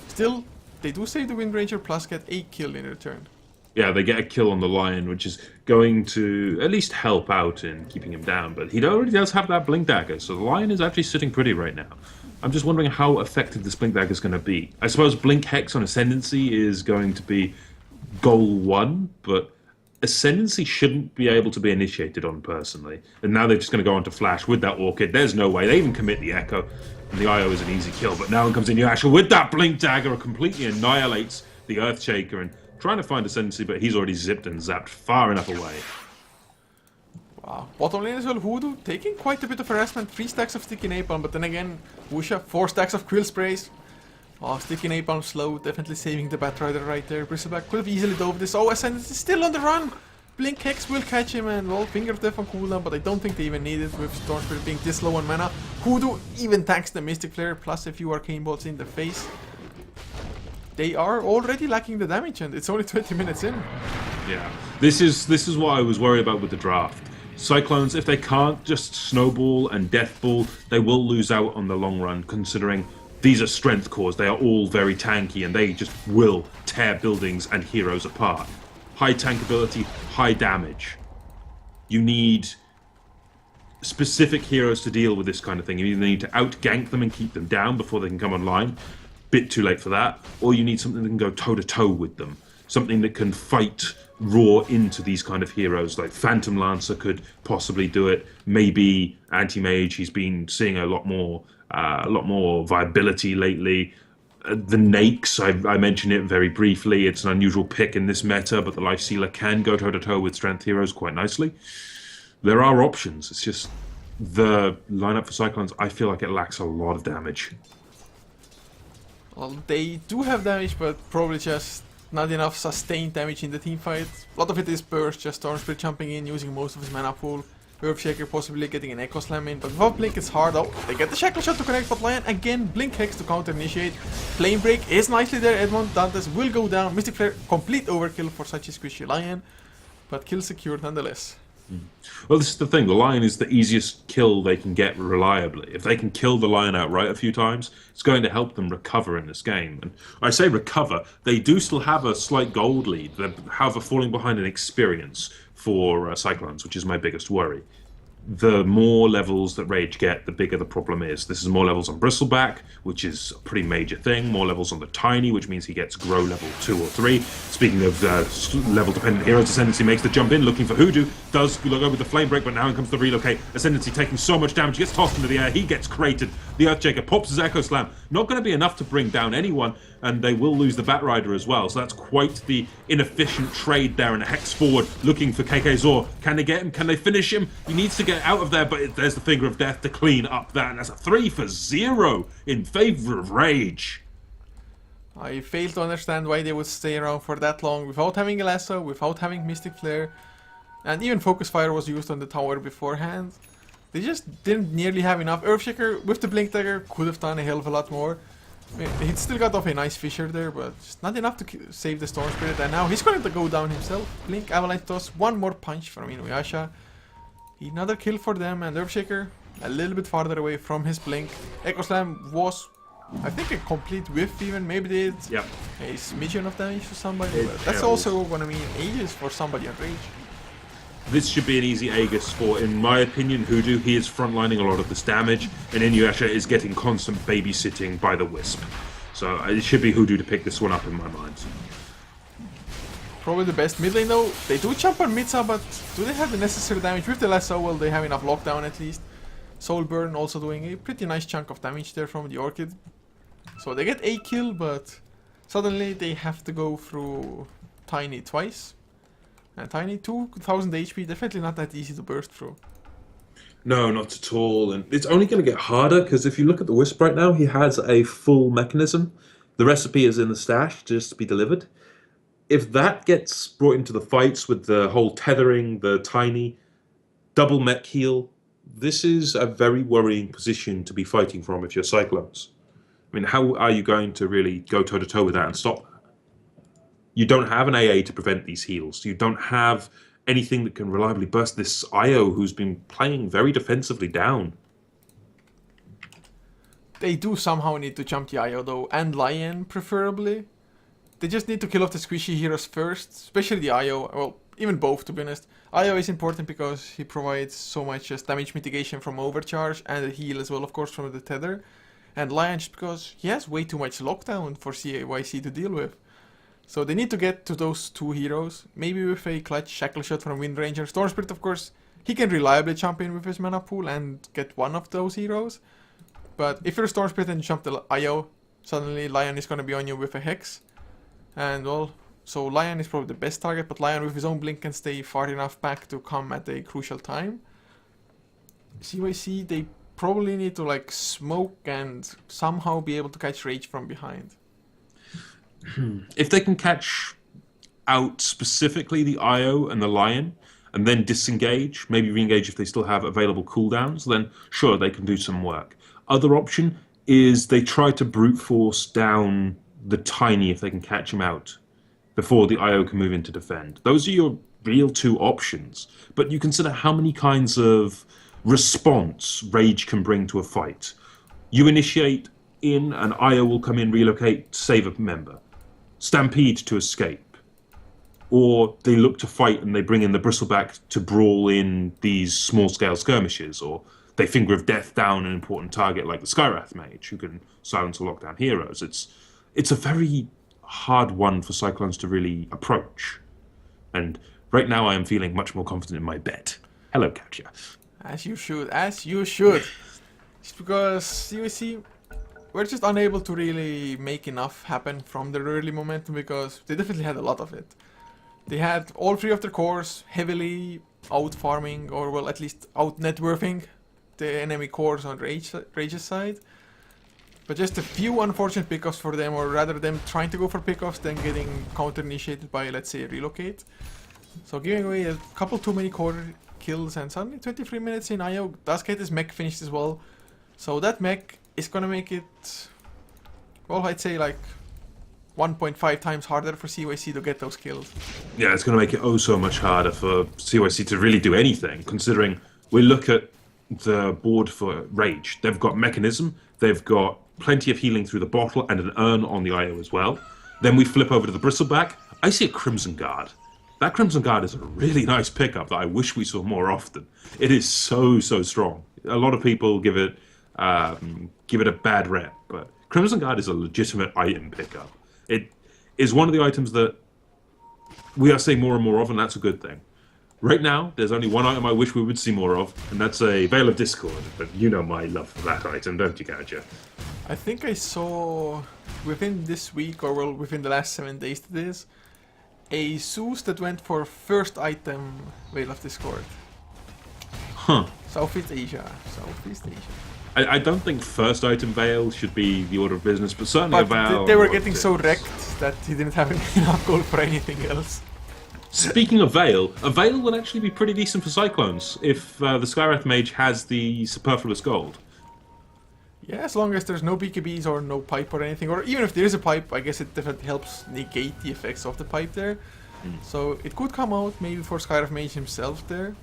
Still, they do save the Windranger plus get a kill in return. Yeah, they get a kill on the Lion, which is going to at least help out in keeping him down. But he already does have that Blink Dagger, so the Lion is actually sitting pretty right now. I'm just wondering how effective this Blink Dagger is going to be. I suppose Blink Hex on Ascendancy is going to be goal 1, but Ascendancy shouldn't be able to be initiated on personally. And now they're just going to go on to Flash with that Orchid. There's no way. They even commit the Echo, and the IO is an easy kill. But now comes in Yasha with that Blink Dagger, completely annihilates the Earthshaker, and trying to find Ascendancy, but he's already zipped and zapped far enough away. Wow. Bottom lane as well, Voodoo taking quite a bit of harassment. 3 stacks of Sticky Napalm, but then again, Wusha, 4 stacks of Quill Sprays. Oh, Sticky Napalm slow, definitely saving the Batrider right there. Bristleback could have easily dove this. Oh, Ascendancy is still on the run. Blink Hex will catch him, and well, Finger of Death on cooldown, but I don't think they even need it with Storm Spirit being this low on mana. Voodoo even tanks the Mystic Flare, plus a few Arcane Bolts in the face. They are already lacking the damage, and it's only 20 minutes in. Yeah, this is what I was worried about with the draft. Cyclones, if they can't just snowball and deathball, they will lose out on the long run, considering these are strength cores. They are all very tanky, and they just will tear buildings and heroes apart. High tank ability, high damage. You need specific heroes to deal with this kind of thing. You either need to out-gank them and keep them down before they can come online. Bit too late for that, or you need something that can go toe-to-toe with them. Something that can fight raw into these kind of heroes, like Phantom Lancer could possibly do it. Maybe Anti-Mage, he's been seeing a lot more viability lately. The Nakes, I mentioned it very briefly. It's an unusual pick in this meta, but the Life Sealer can go toe-to-toe with strength heroes quite nicely. There are options. It's just the lineup for Cyclones, I feel like it lacks a lot of damage. Well, they do have damage, but probably just not enough sustained damage in the teamfight. A lot of it is burst, just Storm Spirit jumping in, using most of his mana pool. Earthshaker possibly getting an Echo Slam in, but without Blink it's hard. Oh, they get the Shackle Shot to connect, but Lion again, Blink Hex to counter initiate. Flame Break is nicely there, Edmond Dantes will go down. Mystic Flare, complete overkill for such a squishy Lion, but kill secured nonetheless. Well, this is the thing. The Lion is the easiest kill they can get reliably. If they can kill the Lion outright a few times, it's going to help them recover in this game. And I say recover, they do still have a slight gold lead. They have a falling behind in experience for Cyclones, which is my biggest worry. The more levels that Rage get, the bigger the problem is. This is more levels on Bristleback, which is a pretty major thing. More levels on the Tiny, which means he gets Grow level 2 or 3. Speaking of level-dependent heroes, Ascendancy makes the jump in, looking for Hoodoo. Does go with the Flame Break, but now in comes the Relocate. Ascendancy taking so much damage, gets tossed into the air. He gets crated. The Earthshaker pops his Echo Slam. Not going to be enough to bring down anyone, and they will lose the Batrider as well. So that's quite the inefficient trade there, and a Hex forward looking for KK Zor. Can they get him? Can they finish him? He needs to get out of there, but there's the Finger of Death to clean up that, and that's a 3-for-0 in favor of Rage. I fail to understand why they would stay around for that long without having a lasso, without having Mystic Flare, and even Focus Fire was used on the tower beforehand. They just didn't nearly have enough. Earthshaker with the Blink Dagger could have done a hell of a lot more. I mean, he'd still got off a nice Fissure there, but just not enough to save the Storm Spirit, and now he's going to go down himself. Blink, Avalanche Toss, one more punch from Inuyasha. Another kill for them, and Earthshaker a little bit farther away from his Blink. Echo Slam was, I think, a complete whiff even. Maybe did a smidgen of damage to somebody, but that's also going to mean ages for somebody on Rage. This should be an easy Aegis for, in my opinion, Hoodoo. He is frontlining a lot of this damage, and Inuyasha is getting constant babysitting by the Wisp. So it should be Hoodoo to pick this one up in my mind. Probably the best mid lane though. They do jump on Midsa, but do they have the necessary damage? With the lasso, well, they have enough lockdown at least. Soul Burn also doing a pretty nice chunk of damage there from the Orchid. So they get a kill, but suddenly they have to go through Tiny twice. And Tiny, 2000 HP, definitely not that easy to burst through. No, not at all. And it's only going to get harder, because if you look at the Wisp right now, he has a full mechanism. The recipe is in the stash, just to be delivered. If that gets brought into the fights with the whole tethering, the Tiny, double mech heal, this is a very worrying position to be fighting from if you're Cyclones. I mean, how are you going to really go toe-to-toe with that and stop that? You don't have an AA to prevent these heals. You don't have anything that can reliably burst this IO who's been playing very defensively down. They do somehow need to jump the IO though, and Lion preferably. They just need to kill off the squishy heroes first, especially the IO, well, even both to be honest. IO is important because he provides so much just damage mitigation from overcharge and a heal as well, of course, from the tether. And Lion just because he has way too much lockdown for CYC to deal with. So they need to get to those two heroes, maybe with a clutch shackle shot from Wind Ranger. Storm Spirit, of course, he can reliably jump in with his mana pool and get one of those heroes. But if you're a Storm Spirit and jump the IO, suddenly Lion is going to be on you with a Hex. And well, so Lion is probably the best target, but Lion with his own blink can stay far enough back to come at a crucial time. CYC, they probably need to like smoke and somehow be able to catch Rage from behind. If they can catch out specifically the IO and the Lion, and then disengage, maybe re-engage if they still have available cooldowns, then sure, they can do some work. Other option is they try to brute force down the Tiny if they can catch him out before the IO can move in to defend. Those are your real two options. But you consider how many kinds of response Rage can bring to a fight. You initiate in, an IO will come in, relocate, save a member. Stampede to escape. Or they look to fight and they bring in the Bristleback to brawl in these small-scale skirmishes, or they Finger of Death down an important target like the Skywrath Mage, who can silence or lock down heroes. It's a very hard one for Cyclones to really approach. And right now I am feeling much more confident in my bet. Hello, Couchor. As you should, as you should. Just because, you see, we're just unable to really make enough happen from the early momentum because they definitely had a lot of it. They had all three of their cores heavily out-farming, or well, at least out-networthing the enemy cores on Rage's side. But just a few unfortunate pickoffs for them, or rather them trying to go for pickoffs than getting counter-initiated by, let's say, a relocate. So giving away a couple too many core kills, and suddenly 23 minutes in, IO does get his mech finished as well. So that mech is gonna make it, well, I'd say like 1.5 times harder for CYC to get those kills. Yeah, it's going to make it oh so much harder for CYC to really do anything, considering we look at the board for Rage. They've got Mechanism, they've got plenty of healing through the bottle, and an urn on the IO as well. Then we flip over to the Bristleback. I see a Crimson Guard. That Crimson Guard is a really nice pickup that I wish we saw more often. It is so strong. A lot of people give it a bad rep, but Crimson Guard is a legitimate item pickup. It is one of the items that we are seeing more and more of, and that's a good thing. Right now, there's only one item I wish we would see more of, and that's a Veil of Discord. But you know my love for that item, don't you, Couchor? I think I saw within this week, or well, within the last 7 days to this, a Zeus that went for first item Veil of Discord. Huh. Southeast Asia. I don't think first item Veil should be the order of business, but certainly But a Veil. they were getting so wrecked that he didn't have enough gold for anything else. Speaking of Veil, a Veil would actually be pretty decent for Cyclones if the Skywrath Mage has the superfluous gold. Yeah, as long as there's no BKBs or no pipe or anything, or even if there is a pipe, I guess it definitely helps negate the effects of the pipe there. So it could come out maybe for Skywrath Mage himself there.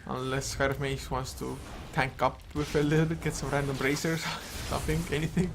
Unless Skywrath Mage wants to tank up with a little bit, get some random bracers, something, anything.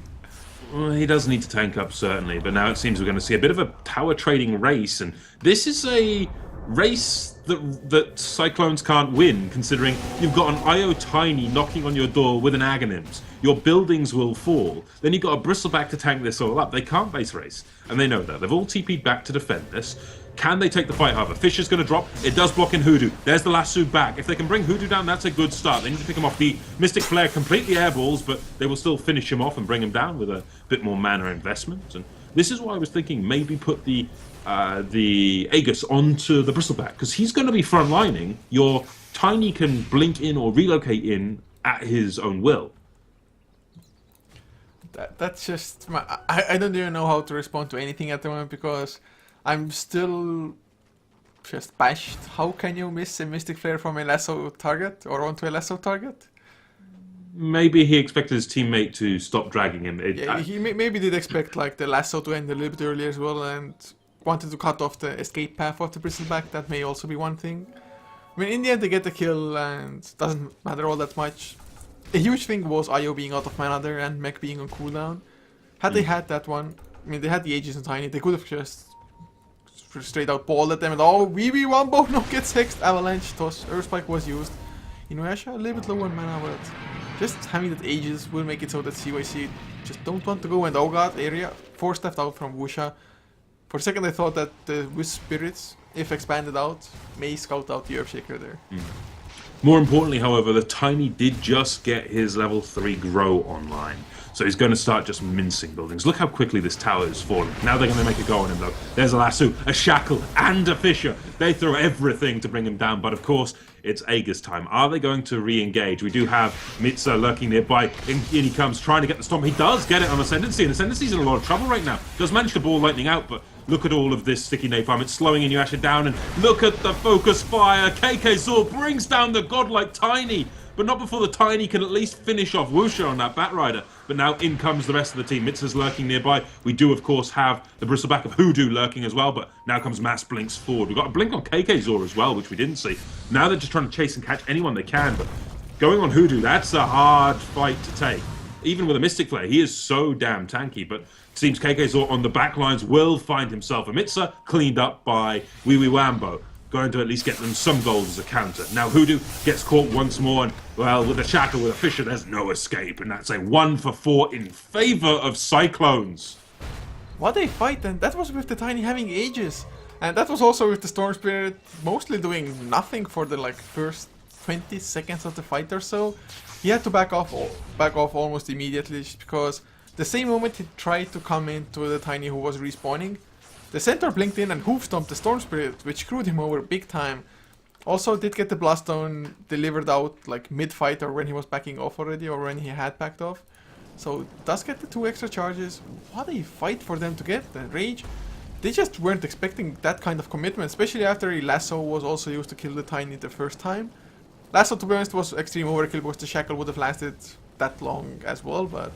Well, he does need to tank up, certainly, but now it seems we're going to see a bit of a tower trading race, and this is a race that Cyclones can't win, considering you've got an IO Tiny knocking on your door with an Aghanims. Your buildings will fall. Then you've got a Bristleback to tank this all up. They can't base race, and they know that. They've all TP'd back to defend this. Can they take the fight, however? Fisher's going to drop. It does block in Hoodoo. There's the lasso back. If they can bring Hoodoo down, that's a good start. They need to pick him off. The Mystic Flare completely airballs, but they will still finish him off and bring him down with a bit more mana investment. And this is why I was thinking maybe put the Aegis onto the Bristleback, because he's going to be frontlining. Your Tiny can blink in or relocate in at his own will. That's just... I don't even know how to respond to anything at the moment, because I'm still just bashed. How can you miss a Mystic Flare from a lasso target or onto a lasso target? Maybe he expected his teammate to stop dragging him. He maybe did expect like the lasso to end a little bit earlier as well, and wanted to cut off the escape path of the Bristleback. That may also be one thing. I mean, in the end they get the kill and doesn't matter all that much. A huge thing was IO being out of mana there and Mech being on cooldown. Had they had that one, I mean, they had the Aegis and Tiny, they could have just straight out balled at them and VV Wombo, no gets hexed, Avalanche, toss, Earthspike was used. Inuyasha a little bit low on mana, but just having that Aegis will make it so that CYC just don't want to go, and oh god, area force left out from Wusha. For a second I thought that the Wisp Spirits, if expanded out, may scout out the Earthshaker there. More importantly, however, the Tiny did just get his level 3 grow online. So he's going to start just mincing buildings. Look how quickly this tower is falling. Now they're going to make a go on him, though. There's a lasso, a shackle, and a Fisher. They throw everything to bring him down. But of course, it's Aegis time. Are they going to re-engage? We do have Mitza lurking nearby. In he comes, trying to get the Storm. He does get it on Ascendancy, and Ascendancy's in a lot of trouble right now. Does manage to ball Lightning out, but look at all of this sticky napalm. It's slowing Inuyasha down, and look at the focus fire. KK Zor brings down the godlike Tiny, but not before the Tiny can at least finish off Wusha on that Batrider. But now in comes the rest of the team. Mitza's lurking nearby. We do, of course, have the Bristleback of Hoodoo lurking as well, but now comes Mass Blinks forward. We've got a blink on KK Zor as well, which we didn't see. Now they're just trying to chase and catch anyone they can, but going on Hoodoo, that's a hard fight to take. Even with a Mystic Flare, he is so damn tanky, but it seems KK Zor on the back lines will find himself a Mitza cleaned up by Wee Wambo. Going to at least get them some goals as a counter. Now Hoodoo gets caught once more, and well, with a shackle, with a Fisher, there's no escape, and that's a 1 for 4 in favor of Cyclones. What a fight, and that was with the Tiny having Aegis, and that was also with the Storm Spirit mostly doing nothing for the like first 20 seconds of the fight or so. He had to back off almost immediately, just because the same moment he tried to come into the Tiny who was respawning, the centaur blinked in and hoof stomped the Storm Spirit, which screwed him over big time. Also did get the Blast Stone delivered out like mid-fight, or when he was backing off already, or when he had backed off. So does get the 2 extra charges. What a fight for them to get, the Rage. They just weren't expecting that kind of commitment, especially after a Lasso was also used to kill the Tiny the first time. Lasso, to be honest, was extreme overkill because the Shackle would have lasted that long as well, but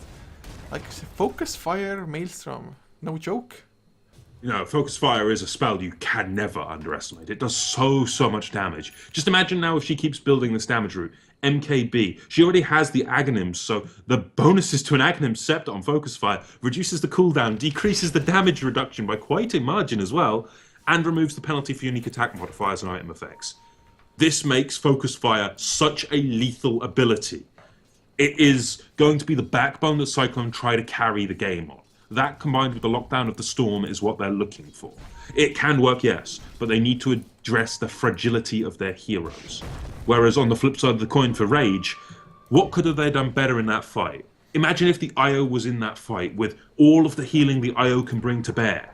like Focus Fire Maelstrom, no joke. You know, Focus Fire is a spell you can never underestimate. It does so much damage. Just imagine now if she keeps building this damage route. MKB. She already has the Aghanims, so the bonuses to an Aghanim Scepter on Focus Fire reduces the cooldown, decreases the damage reduction by quite a margin as well, and removes the penalty for unique attack modifiers and item effects. This makes Focus Fire such a lethal ability. It is going to be the backbone that Cyclone try to carry the game on. That combined with the lockdown of the storm is what they're looking for. It can work, yes, but they need to address the fragility of their heroes. Whereas on the flip side of the coin for Rage, what could have they done better in that fight? Imagine if the IO was in that fight with all of the healing the IO can bring to bear.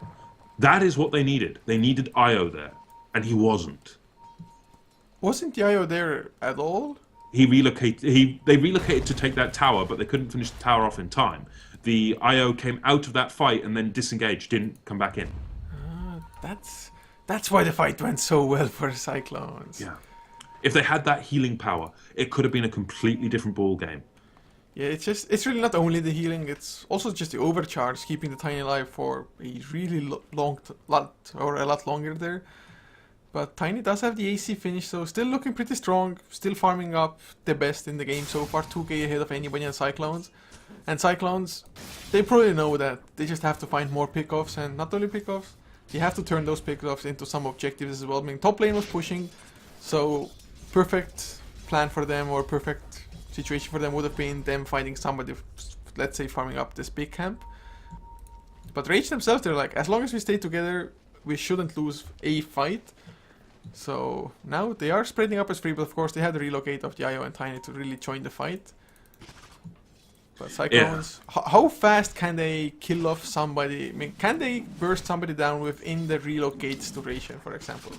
That is what they needed. They needed IO there, and he wasn't. Wasn't the IO there at all? They relocated to take that tower, but they couldn't finish the tower off in time. The IO came out of that fight and then disengaged, didn't come back in. That's why the fight went so well for Cyclones. Yeah. If they had that healing power, it could have been a completely different ball game. Yeah, it's really not only the healing, it's also just the overcharge, keeping the Tiny alive for a really a lot longer there. But Tiny does have the AC finish, so still looking pretty strong, still farming up the best in the game so far, 2k ahead of anybody on Cyclones. And Cyclones, they probably know that they just have to find more pickoffs, and not only pickoffs, you have to turn those pickoffs into some objectives as well. I mean, top lane was pushing, so perfect plan for them, or perfect situation for them would have been them fighting somebody, let's say farming up this big camp. But Rage themselves, they're like, as long as we stay together, we shouldn't lose a fight. So now they are spreading up as free, but of course they had to relocate of the IO and Tiny to really join the fight. But Cyclones, how fast can they kill off somebody? I mean, can they burst somebody down within the relocates duration, for example?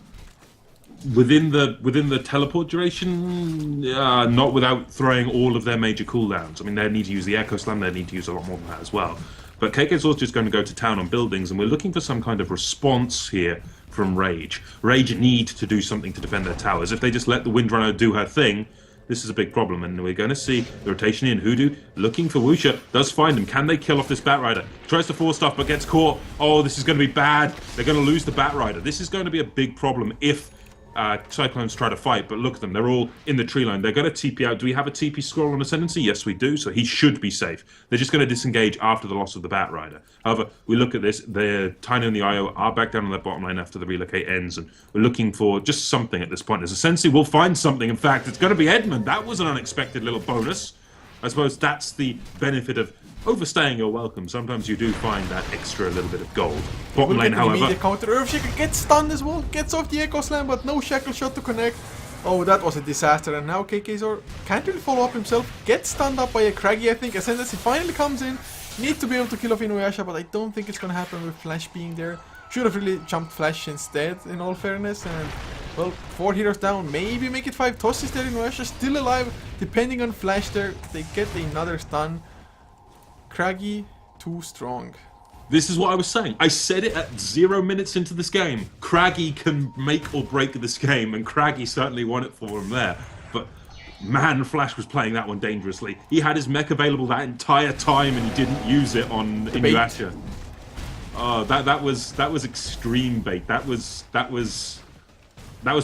Within the teleport duration, not without throwing all of their major cooldowns. I mean, they need to use the Echo Slam, they need to use a lot more than that as well. But KK's also just going to go to town on buildings, and we're looking for some kind of response here from Rage. Rage need to do something to defend their towers. If they just let the Windrunner do her thing, this is a big problem, and we're going to see the rotation in. Hoodoo looking for Wuxia, does find him. Can they kill off this Batrider? Tries to force stuff, but gets caught. Oh, this is going to be bad. They're going to lose the Batrider. This is going to be a big problem if Cyclones try to fight, but look at them. They're all in the tree line. They're going to TP out. Do we have a TP scroll on Ascendancy? Yes, we do, so he should be safe. They're just going to disengage after the loss of the Batrider. However, we look at this. The Tiny and the IO are back down on their bottom line after the relocate ends, and we're looking for just something at this point. As Ascendancy will find something. In fact, it's going to be Edmund. That was an unexpected little bonus. I suppose that's the benefit of overstaying your welcome. Sometimes you do find that extra little bit of gold. Bottom lane, however, counter. Earthshaker gets stunned as well, gets off the Echo Slam, but no Shackle Shot to connect. Oh, that was a disaster, and now KKZor can't really follow up himself, gets stunned up by a Craggy, I think. Ascendancy finally comes in, needs to be able to kill off Inuyasha, but I don't think it's gonna happen with Flash being there. Should have really jumped Flash instead, in all fairness, and well, 4 heroes down, maybe make it 5. Toss is there, Inuyasha still alive, depending on Flash there, they get another stun. Craggy, too strong. this is what I was saying. I said it at 0 minutes into this game. Craggy can make or break this game, and Craggy certainly won it for him there. But man, Flash was playing that one dangerously. He had his mech available that entire time, and he didn't use it on Inuyasha. Oh, that was extreme bait. That was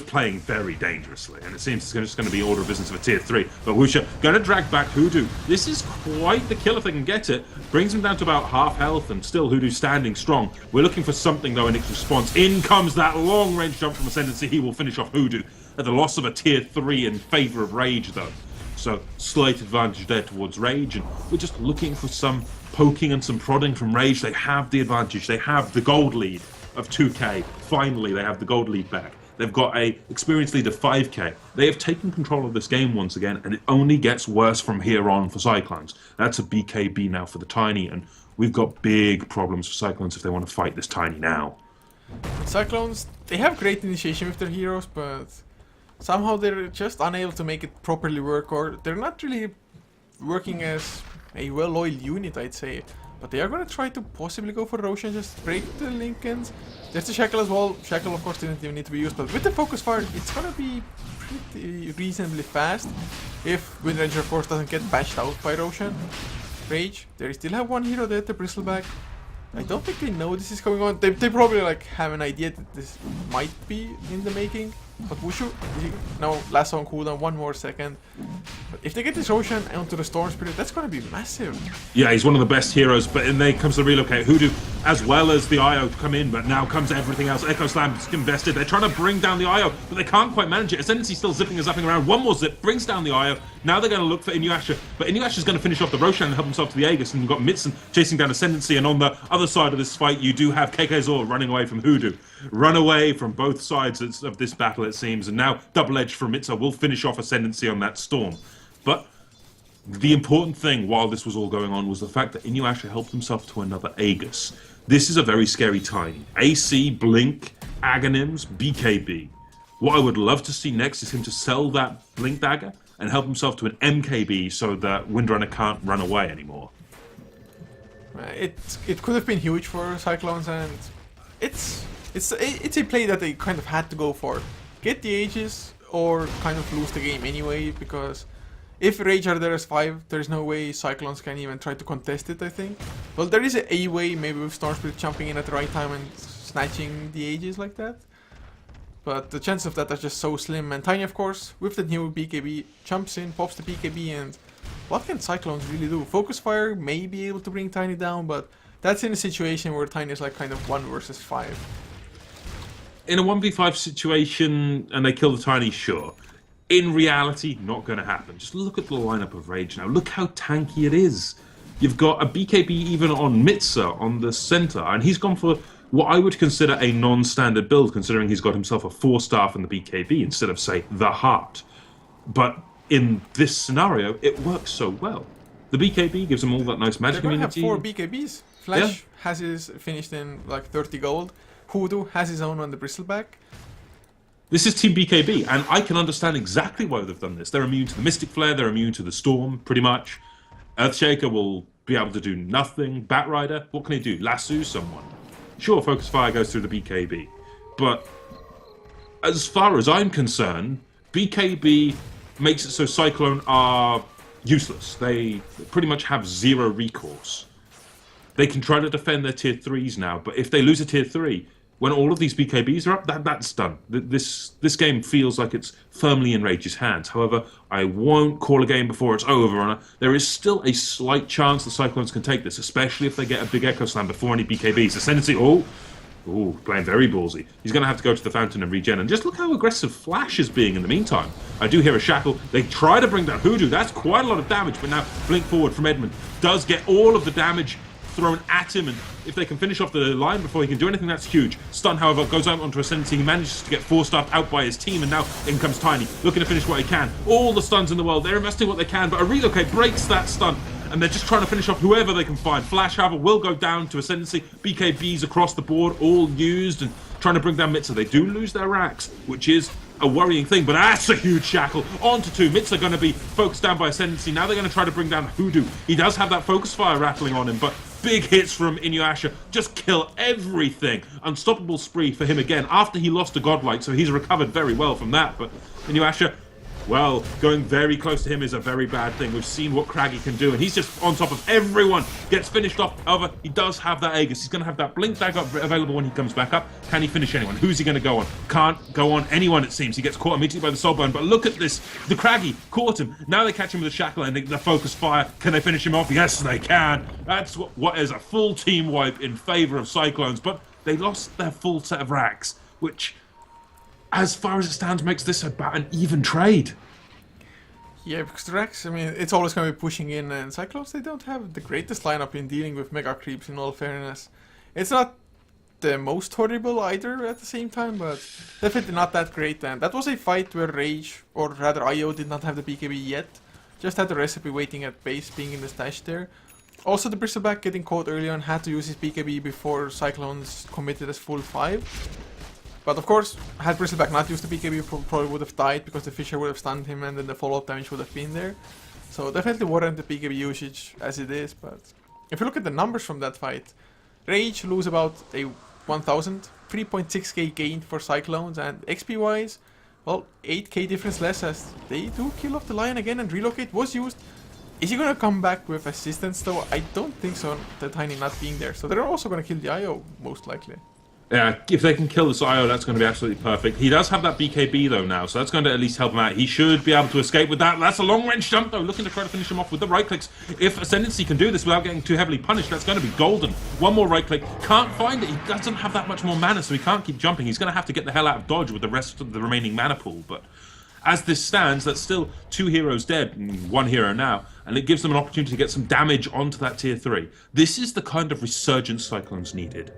playing very dangerously, and it seems it's just going to be order of business of a tier 3. But Wuxia going to drag back Hoodoo. This is quite the kill if they can get it. Brings him down to about half health, and still Hoodoo standing strong. We're looking for something though in its response. In comes that long range jump from Ascendancy. He will finish off Hoodoo at the loss of a tier 3 in favour of Rage though. So slight advantage there towards Rage, and we're just looking for some poking and some prodding from Rage. They have the advantage. They have the gold lead of 2k. Finally, they have the gold lead back. They've got a experience lead of 5k. They have taken control of this game once again, and it only gets worse from here on for Cyclones. That's a BKB now for the Tiny, and we've got big problems for Cyclones if they want to fight this Tiny now. Cyclones, they have great initiation with their heroes, but somehow they're just unable to make it properly work, or they're not really working as a well-oiled unit, I'd say. But they are going to try to possibly go for Roshan, just break the Lincolns. There's the Shackle as well. Shackle, of course, didn't even need to be used, but with the Focus Fire, it's going to be pretty reasonably fast. If Windranger, of course, doesn't get bashed out by Roshan. Rage, they still have one hero there, the Bristleback. I don't think they know this is going on. They probably like have an idea that this might be in the making. But Wushu, no, last on cooldown, 1 more second. But if they get this Roshan onto the Storm Spirit, that's going to be massive. Yeah, he's one of the best heroes, but then there comes the relocate. Hoodoo, as well as the IO, come in, but now comes everything else. Echo Slam's invested. They're trying to bring down the IO, but they can't quite manage it. Ascendancy still zipping and zapping around. One more zip, brings down the IO. Now they're going to look for Inuyasha, but Inuyasha's going to finish off the Roshan and help himself to the Aegis, and you've got Mitsun chasing down Ascendancy, and on the other side of this fight, you do have KKZor running away from Hoodoo. Run away from both sides of this battle, it seems, and now Double Edge from Mitsa will finish off Ascendancy on that Storm. But the important thing while this was all going on was the fact that Inuyasha helped himself to another Aegis. This is a very scary Tiny. AC, Blink, Aghanims, BKB. What I would love to see next is him to sell that Blink Dagger and help himself to an MKB so that Windrunner can't run away anymore. It could have been huge for Cyclones, and it's a play that they kind of had to go for. Get the Aegis or kind of lose the game anyway, because if Rage are there as 5, there's no way Cyclones can even try to contest it, I think. Well, there is a way, maybe with Storm Spirit jumping in at the right time and snatching the Aegis like that. But the chances of that are just so slim, and Tiny, of course, with the new BKB, jumps in, pops the BKB, and what can Cyclones really do? Focus Fire may be able to bring Tiny down, but that's in a situation where Tiny is like kind of 1 versus 5. in a 1v5 situation and they kill the Tiny, sure. In reality, not going to happen. Just look at the lineup of Rage now. Look how tanky it is. You've got a BKB even on Mitza on the center, and he's gone for what I would consider a non-standard build, considering he's got himself a 4-star from the BKB instead of, say, the Heart. But in this scenario, it works so well. The BKB gives him all that nice magic immunity. They're gonna have 4 BKBs. Flash has his finished in like 30 gold. Hoodoo has his own on the Bristleback. This is Team BKB, and I can understand exactly why they've done this. They're immune to the Mystic Flare, they're immune to the Storm, pretty much. Earthshaker will be able to do nothing. Batrider, what can he do? Lasso someone. Sure, Focus Fire goes through the BKB. But as far as I'm concerned, BKB makes it so Cyclone are useless. They pretty much have zero recourse. They can try to defend their tier 3s now, but if they lose a tier 3, when all of these BKBs are up, that's done. This game feels like it's firmly in Rage's hands. However, I won't call a game before it's over. And there is still a slight chance the Cyclones can take this, especially if they get a big Echo Slam before any BKBs. Ascendancy, playing very ballsy. He's going to have to go to the fountain and regen. And just look how aggressive Flash is being in the meantime. I do hear a Shackle. They try to bring down Hoodoo. That's quite a lot of damage. But now Blink Forward from Edmund does get all of the damage thrown at him, and if they can finish off the line before he can do anything, that's huge. Stun, however, goes out onto Ascendancy. He manages to get 4-staffed out by his team, and now in comes Tiny, looking to finish what he can. All the stuns in the world, they're investing what they can, but a relocate breaks that stun, and they're just trying to finish off whoever they can find. Flash, however, will go down to Ascendancy. BKBs across the board, all used, and trying to bring down Mitza. They do lose their racks, which is a worrying thing, but that's a huge Shackle. On to 2. Mitza going to be focused down by Ascendancy. Now they're going to try to bring down Hoodoo. He does have that Focus Fire rattling on him, but big hits from Inuyasha. Just kill everything. Unstoppable spree for him again after he lost to Godlike, so he's recovered very well from that. But Inuyasha, well, going very close to him is a very bad thing. We've seen what Craggy can do, and he's just on top of everyone. Gets finished off. However, he does have that Aegis. He's going to have that Blink Dagger available when he comes back up. Can he finish anyone? Who's he going to go on? Can't go on anyone, it seems. He gets caught immediately by the Soulburn, but look at this. The Craggy caught him. Now they catch him with a Shackle and the Focus Fire. Can they finish him off? Yes, they can. That's what is a full team wipe in favour of Cyclones, but they lost their full set of racks, which, as far as it stands, makes this about an even trade. Yeah, because the Rex, I mean, it's always going to be pushing in, and Cyclones, they don't have the greatest lineup in dealing with mega creeps, in all fairness. It's not the most horrible either at the same time, but definitely not that great. And that was a fight where Rage, or rather IO, did not have the BKB yet. Just had the recipe waiting at base, being in the stash there. Also, the Bristleback getting caught early on had to use his BKB before Cyclones committed as full 5. But of course, had Bristleback not used the BKB, probably would have died because the Fisher would have stunned him and then the follow-up damage would have been there. So definitely warrant the BKB usage as it is, but if you look at the numbers from that fight, Rage lose about a 1000, 3.6k gained for Cyclones, and XP-wise, well, 8k difference less as they do kill off the Lion again and relocate was used. Is he gonna come back with assistance though? I don't think so, the Tiny not being there. So they're also gonna kill the IO, most likely. Yeah, if they can kill this IO, that's going to be absolutely perfect. He does have that BKB, though, now, so that's going to at least help him out. He should be able to escape with that. That's a long-range jump, though, looking to try to finish him off with the right-clicks. If Ascendancy can do this without getting too heavily punished, that's going to be golden. One more right-click. Can't find it. He doesn't have that much more mana, so he can't keep jumping. He's going to have to get the hell out of dodge with the rest of the remaining mana pool, but as this stands, that's still 2 heroes dead, 1 hero now, and it gives them an opportunity to get some damage onto that tier 3. This is the kind of resurgence Cyclones needed.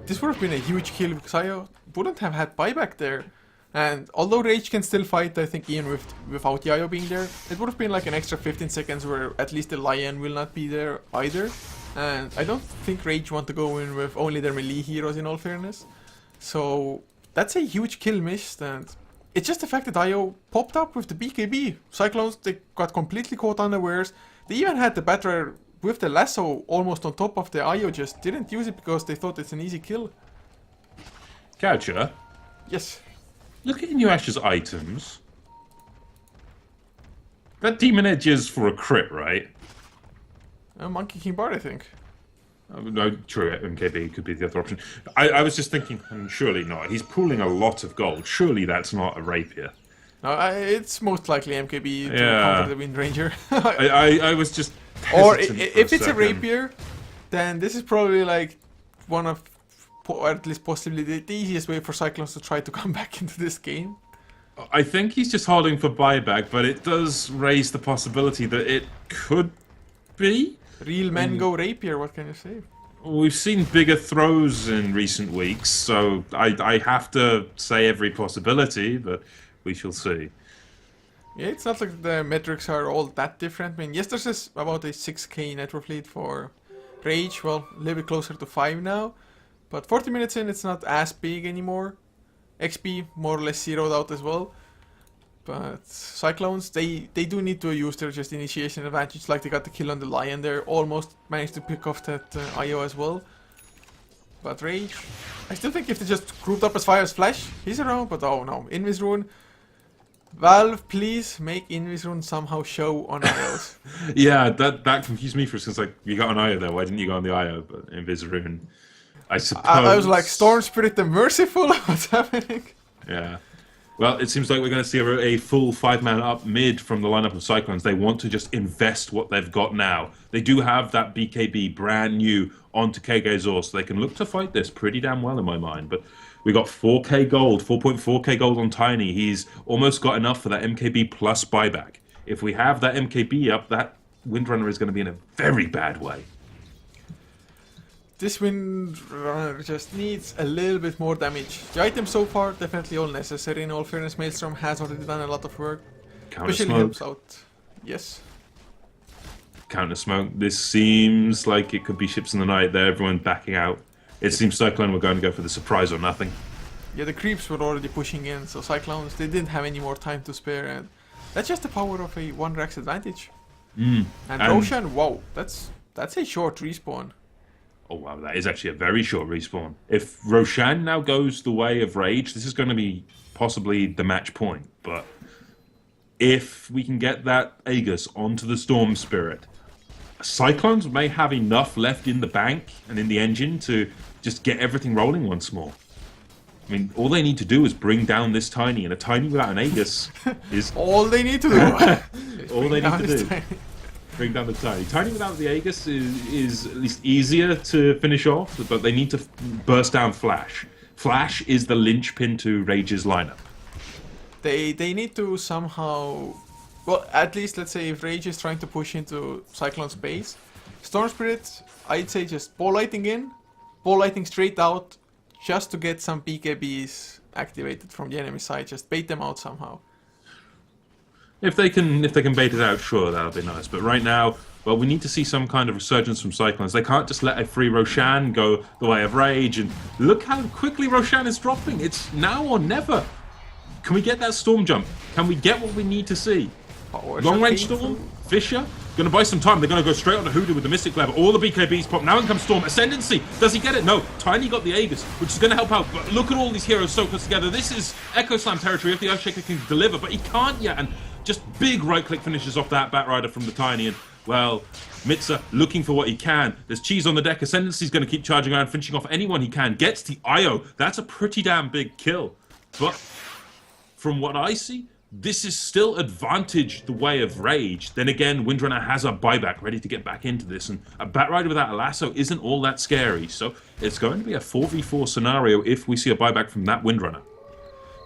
This would have been a huge kill because I wouldn't have had buyback there. And although Rage can still fight, I think even without Yayo being there, it would have been like an extra 15 seconds where at least the Lion will not be there either. And I don't think Rage want to go in with only their melee heroes, in all fairness. So that's a huge kill missed, and it's just the fact that IO popped up with the BKB. Cyclones, they got completely caught unawares. They even had the Batter with the lasso almost on top of the IO, just didn't use it because they thought it's an easy kill. Couchor? Yes. Look at Inuyasha's items. That Demon Edge is for a crit, right? Monkey King Bard, I think. No, true, MKB could be the other option. I was just thinking, surely not. He's pooling a lot of gold. Surely that's not a rapier. No, it's most likely MKB to counter the Wind Ranger. I was just or if it's a rapier, then this is probably like one of or at least possibly the easiest way for Cyclones to try to come back into this game. I think he's just holding for buyback, but it does raise the possibility that it could be. Real men go rapier, what can you say? We've seen bigger throws in recent weeks, so I have to say every possibility, but we shall see. Yeah, it's not like the metrics are all that different. I mean, yes, there's about a 6k network lead for Rage, well, a little bit closer to 5 now. But 40 minutes in, it's not as big anymore. XP more or less zeroed out as well. But Cyclones, they do need to use their just initiation advantage, like they got the kill on the Lion there, almost managed to pick off that IO as well. But Rage, I still think if they just grouped up as fire as Flash, he's around, but oh no, Invis Rune. Valve, please make Invis Rune somehow show on IOs. Yeah, that confused me for since like you got an IO there, why didn't you go on the IO? But Invis Rune, I suppose. I was like, Storm Spirit the Merciful, what's happening? Yeah. Well, it seems like we're going to see a full 5-man up mid from the lineup of Cyclones. They want to just invest what they've got now. They do have that BKB brand new onto KK Zor, so they can look to fight this pretty damn well in my mind. But we got 4k gold, 4.4k gold on Tiny. He's almost got enough for that MKB plus buyback. If we have that MKB up, that Windrunner is going to be in a very bad way. This Windrunner just needs a little bit more damage. The items so far, definitely all necessary. In all fairness, Maelstrom has already done a lot of work. Counter Especially smoke. helps out. Yes. Counter smoke. This seems like it could be ships in the night there, everyone backing out. It seems Cyclone were going to go for the surprise or nothing. Yeah, the creeps were already pushing in, so Cyclones, they didn't have any more time to spare, and that's just the power of a 1-Rax advantage. And Roshan, wow, that's a short respawn. Oh wow, that is actually a very short respawn. If Roshan now goes the way of Rage, this is going to be possibly the match point. But if we can get that Aegis onto the Storm Spirit, Cyclones may have enough left in the bank and in the engine to just get everything rolling once more. I mean, all they need to do is bring down this Tiny, and a Tiny without an Aegis is... all they need to do. all they need to do. Bring down the Tiny. Tiny without the Aegis is at least easier to finish off, but they need to burst down Flash. Flash is the linchpin to Rage's lineup. They need to somehow... Well, at least let's say if Rage is trying to push into Cyclone's base, Storm Spirit, I'd say just ball lighting in, ball lighting straight out, just to get some BKBs activated from the enemy side. Just bait them out somehow. If they can bait it out, sure, that'll be nice. But right now, well, we need to see some kind of resurgence from Cyclones. They can't just let a free Roshan go the way of Rage. And look how quickly Roshan is dropping. It's now or never. Can we get that Storm jump? Can we get what we need to see? Long range Storm, Fisher, gonna buy some time. They're gonna go straight on to Hoodoo with the Mystic Lever. All the BKBs pop. Now in comes Storm. Ascendancy. Does he get it? No. Tiny got the Aegis, which is gonna help out. But look at all these heroes so close together. This is Echo Slam territory if the Earthshaker can deliver, but he can't yet. And just big right click finishes off that Batrider from the Tiny. And well, Mitza looking for what he can. There's cheese on the deck. Ascendancy's gonna keep charging around, finishing off anyone he can. Gets the IO. That's a pretty damn big kill. But from what I see, this is still advantage the way of Rage. Then again, Windrunner has a buyback ready to get back into this, and a Batrider without a lasso isn't all that scary. So it's going to be a 4v4 scenario if we see a buyback from that Windrunner.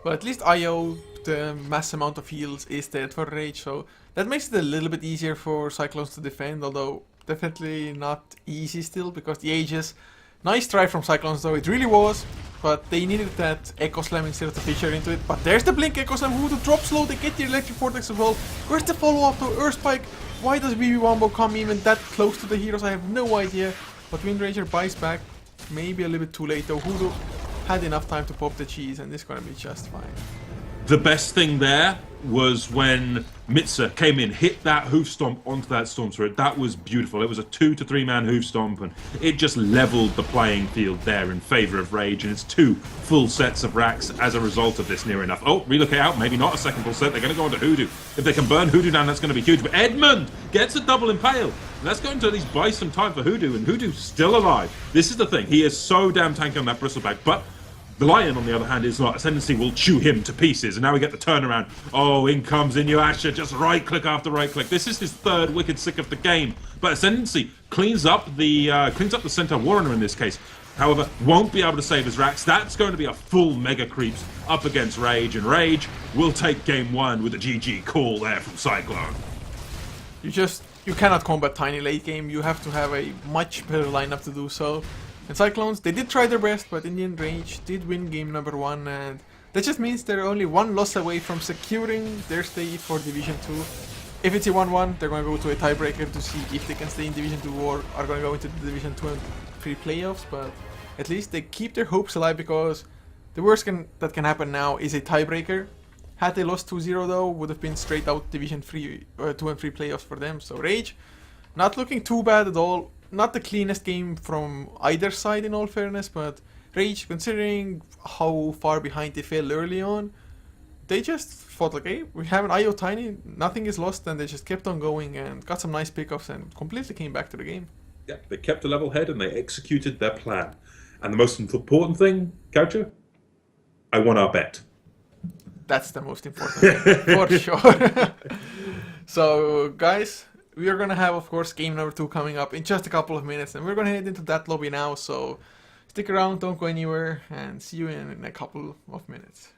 Well, at least IO, the mass amount of heals, is dead for Rage, so that makes it a little bit easier for Cyclones to defend, although definitely not easy still, because the Aegis, nice try from Cyclones though, it really was. But they needed that Echo Slam instead of the Fisher into it. But there's the Blink Echo Slam, who to drop slow, they get the Electric Vortex as well. Where's the follow-up to Earth Spike? Why does BB Wombo come even that close to the heroes? I have no idea. But Windranger buys back. Maybe a little bit too late though. Hoodoo had enough time to pop the cheese, and this is gonna be just fine. The best thing there was when Mitza came in, hit that hoof stomp onto that Storm Spirit. That was beautiful. It was a 2 to 3 man hoof stomp, and it just leveled the playing field there in favor of Rage, and it's 2 full sets of racks as a result of this near enough. Oh, relocate out, maybe not a second full set. They're going to go on to Hoodoo. If they can burn Hoodoo down, that's going to be huge. But Edmund gets a double impale. And that's going to at least buy some time for Hoodoo, and Hoodoo's still alive. This is the thing. He is so damn tanky on that bristleback, but the Lion, on the other hand, is not. Ascendancy will chew him to pieces, and now we get the turnaround. Oh, in comes Inuyasha, just right-click after right-click. This is his 3rd Wicked Sick of the game. But Ascendancy cleans up the Centaur Warrunner in this case. However, won't be able to save his racks. That's going to be a full Mega Creeps up against Rage, and Rage will take game 1 with a GG call there from Cyclone. You cannot combat Tiny late game. You have to have a much better lineup to do so. And Cyclones, they did try their best, but in the end Rage did win game number 1, and that just means they're only one loss away from securing their stay for Division 2. If it's a 1-1, they're going to go to a tiebreaker to see if they can stay in Division 2 or are going to go into the Division 2 and 3 playoffs, but at least they keep their hopes alive, because the worst that can happen now is a tiebreaker. Had they lost 2-0 though, would have been straight out Division 3, 2 and 3 playoffs for them. So Rage, not looking too bad at all. Not the cleanest game from either side in all fairness, but Rage, considering how far behind they fell early on, they just thought like, hey, we have an IO Tiny, nothing is lost, and they just kept on going and got some nice pickups and completely came back to the game. Yeah, they kept a level head and they executed their plan. And the most important thing, Couchor, I won our bet. That's the most important thing, for sure. So, guys, we are going to have, of course, game number 2 coming up in just a couple of minutes, and we're going to head into that lobby now, so stick around, don't go anywhere, and see you in a couple of minutes.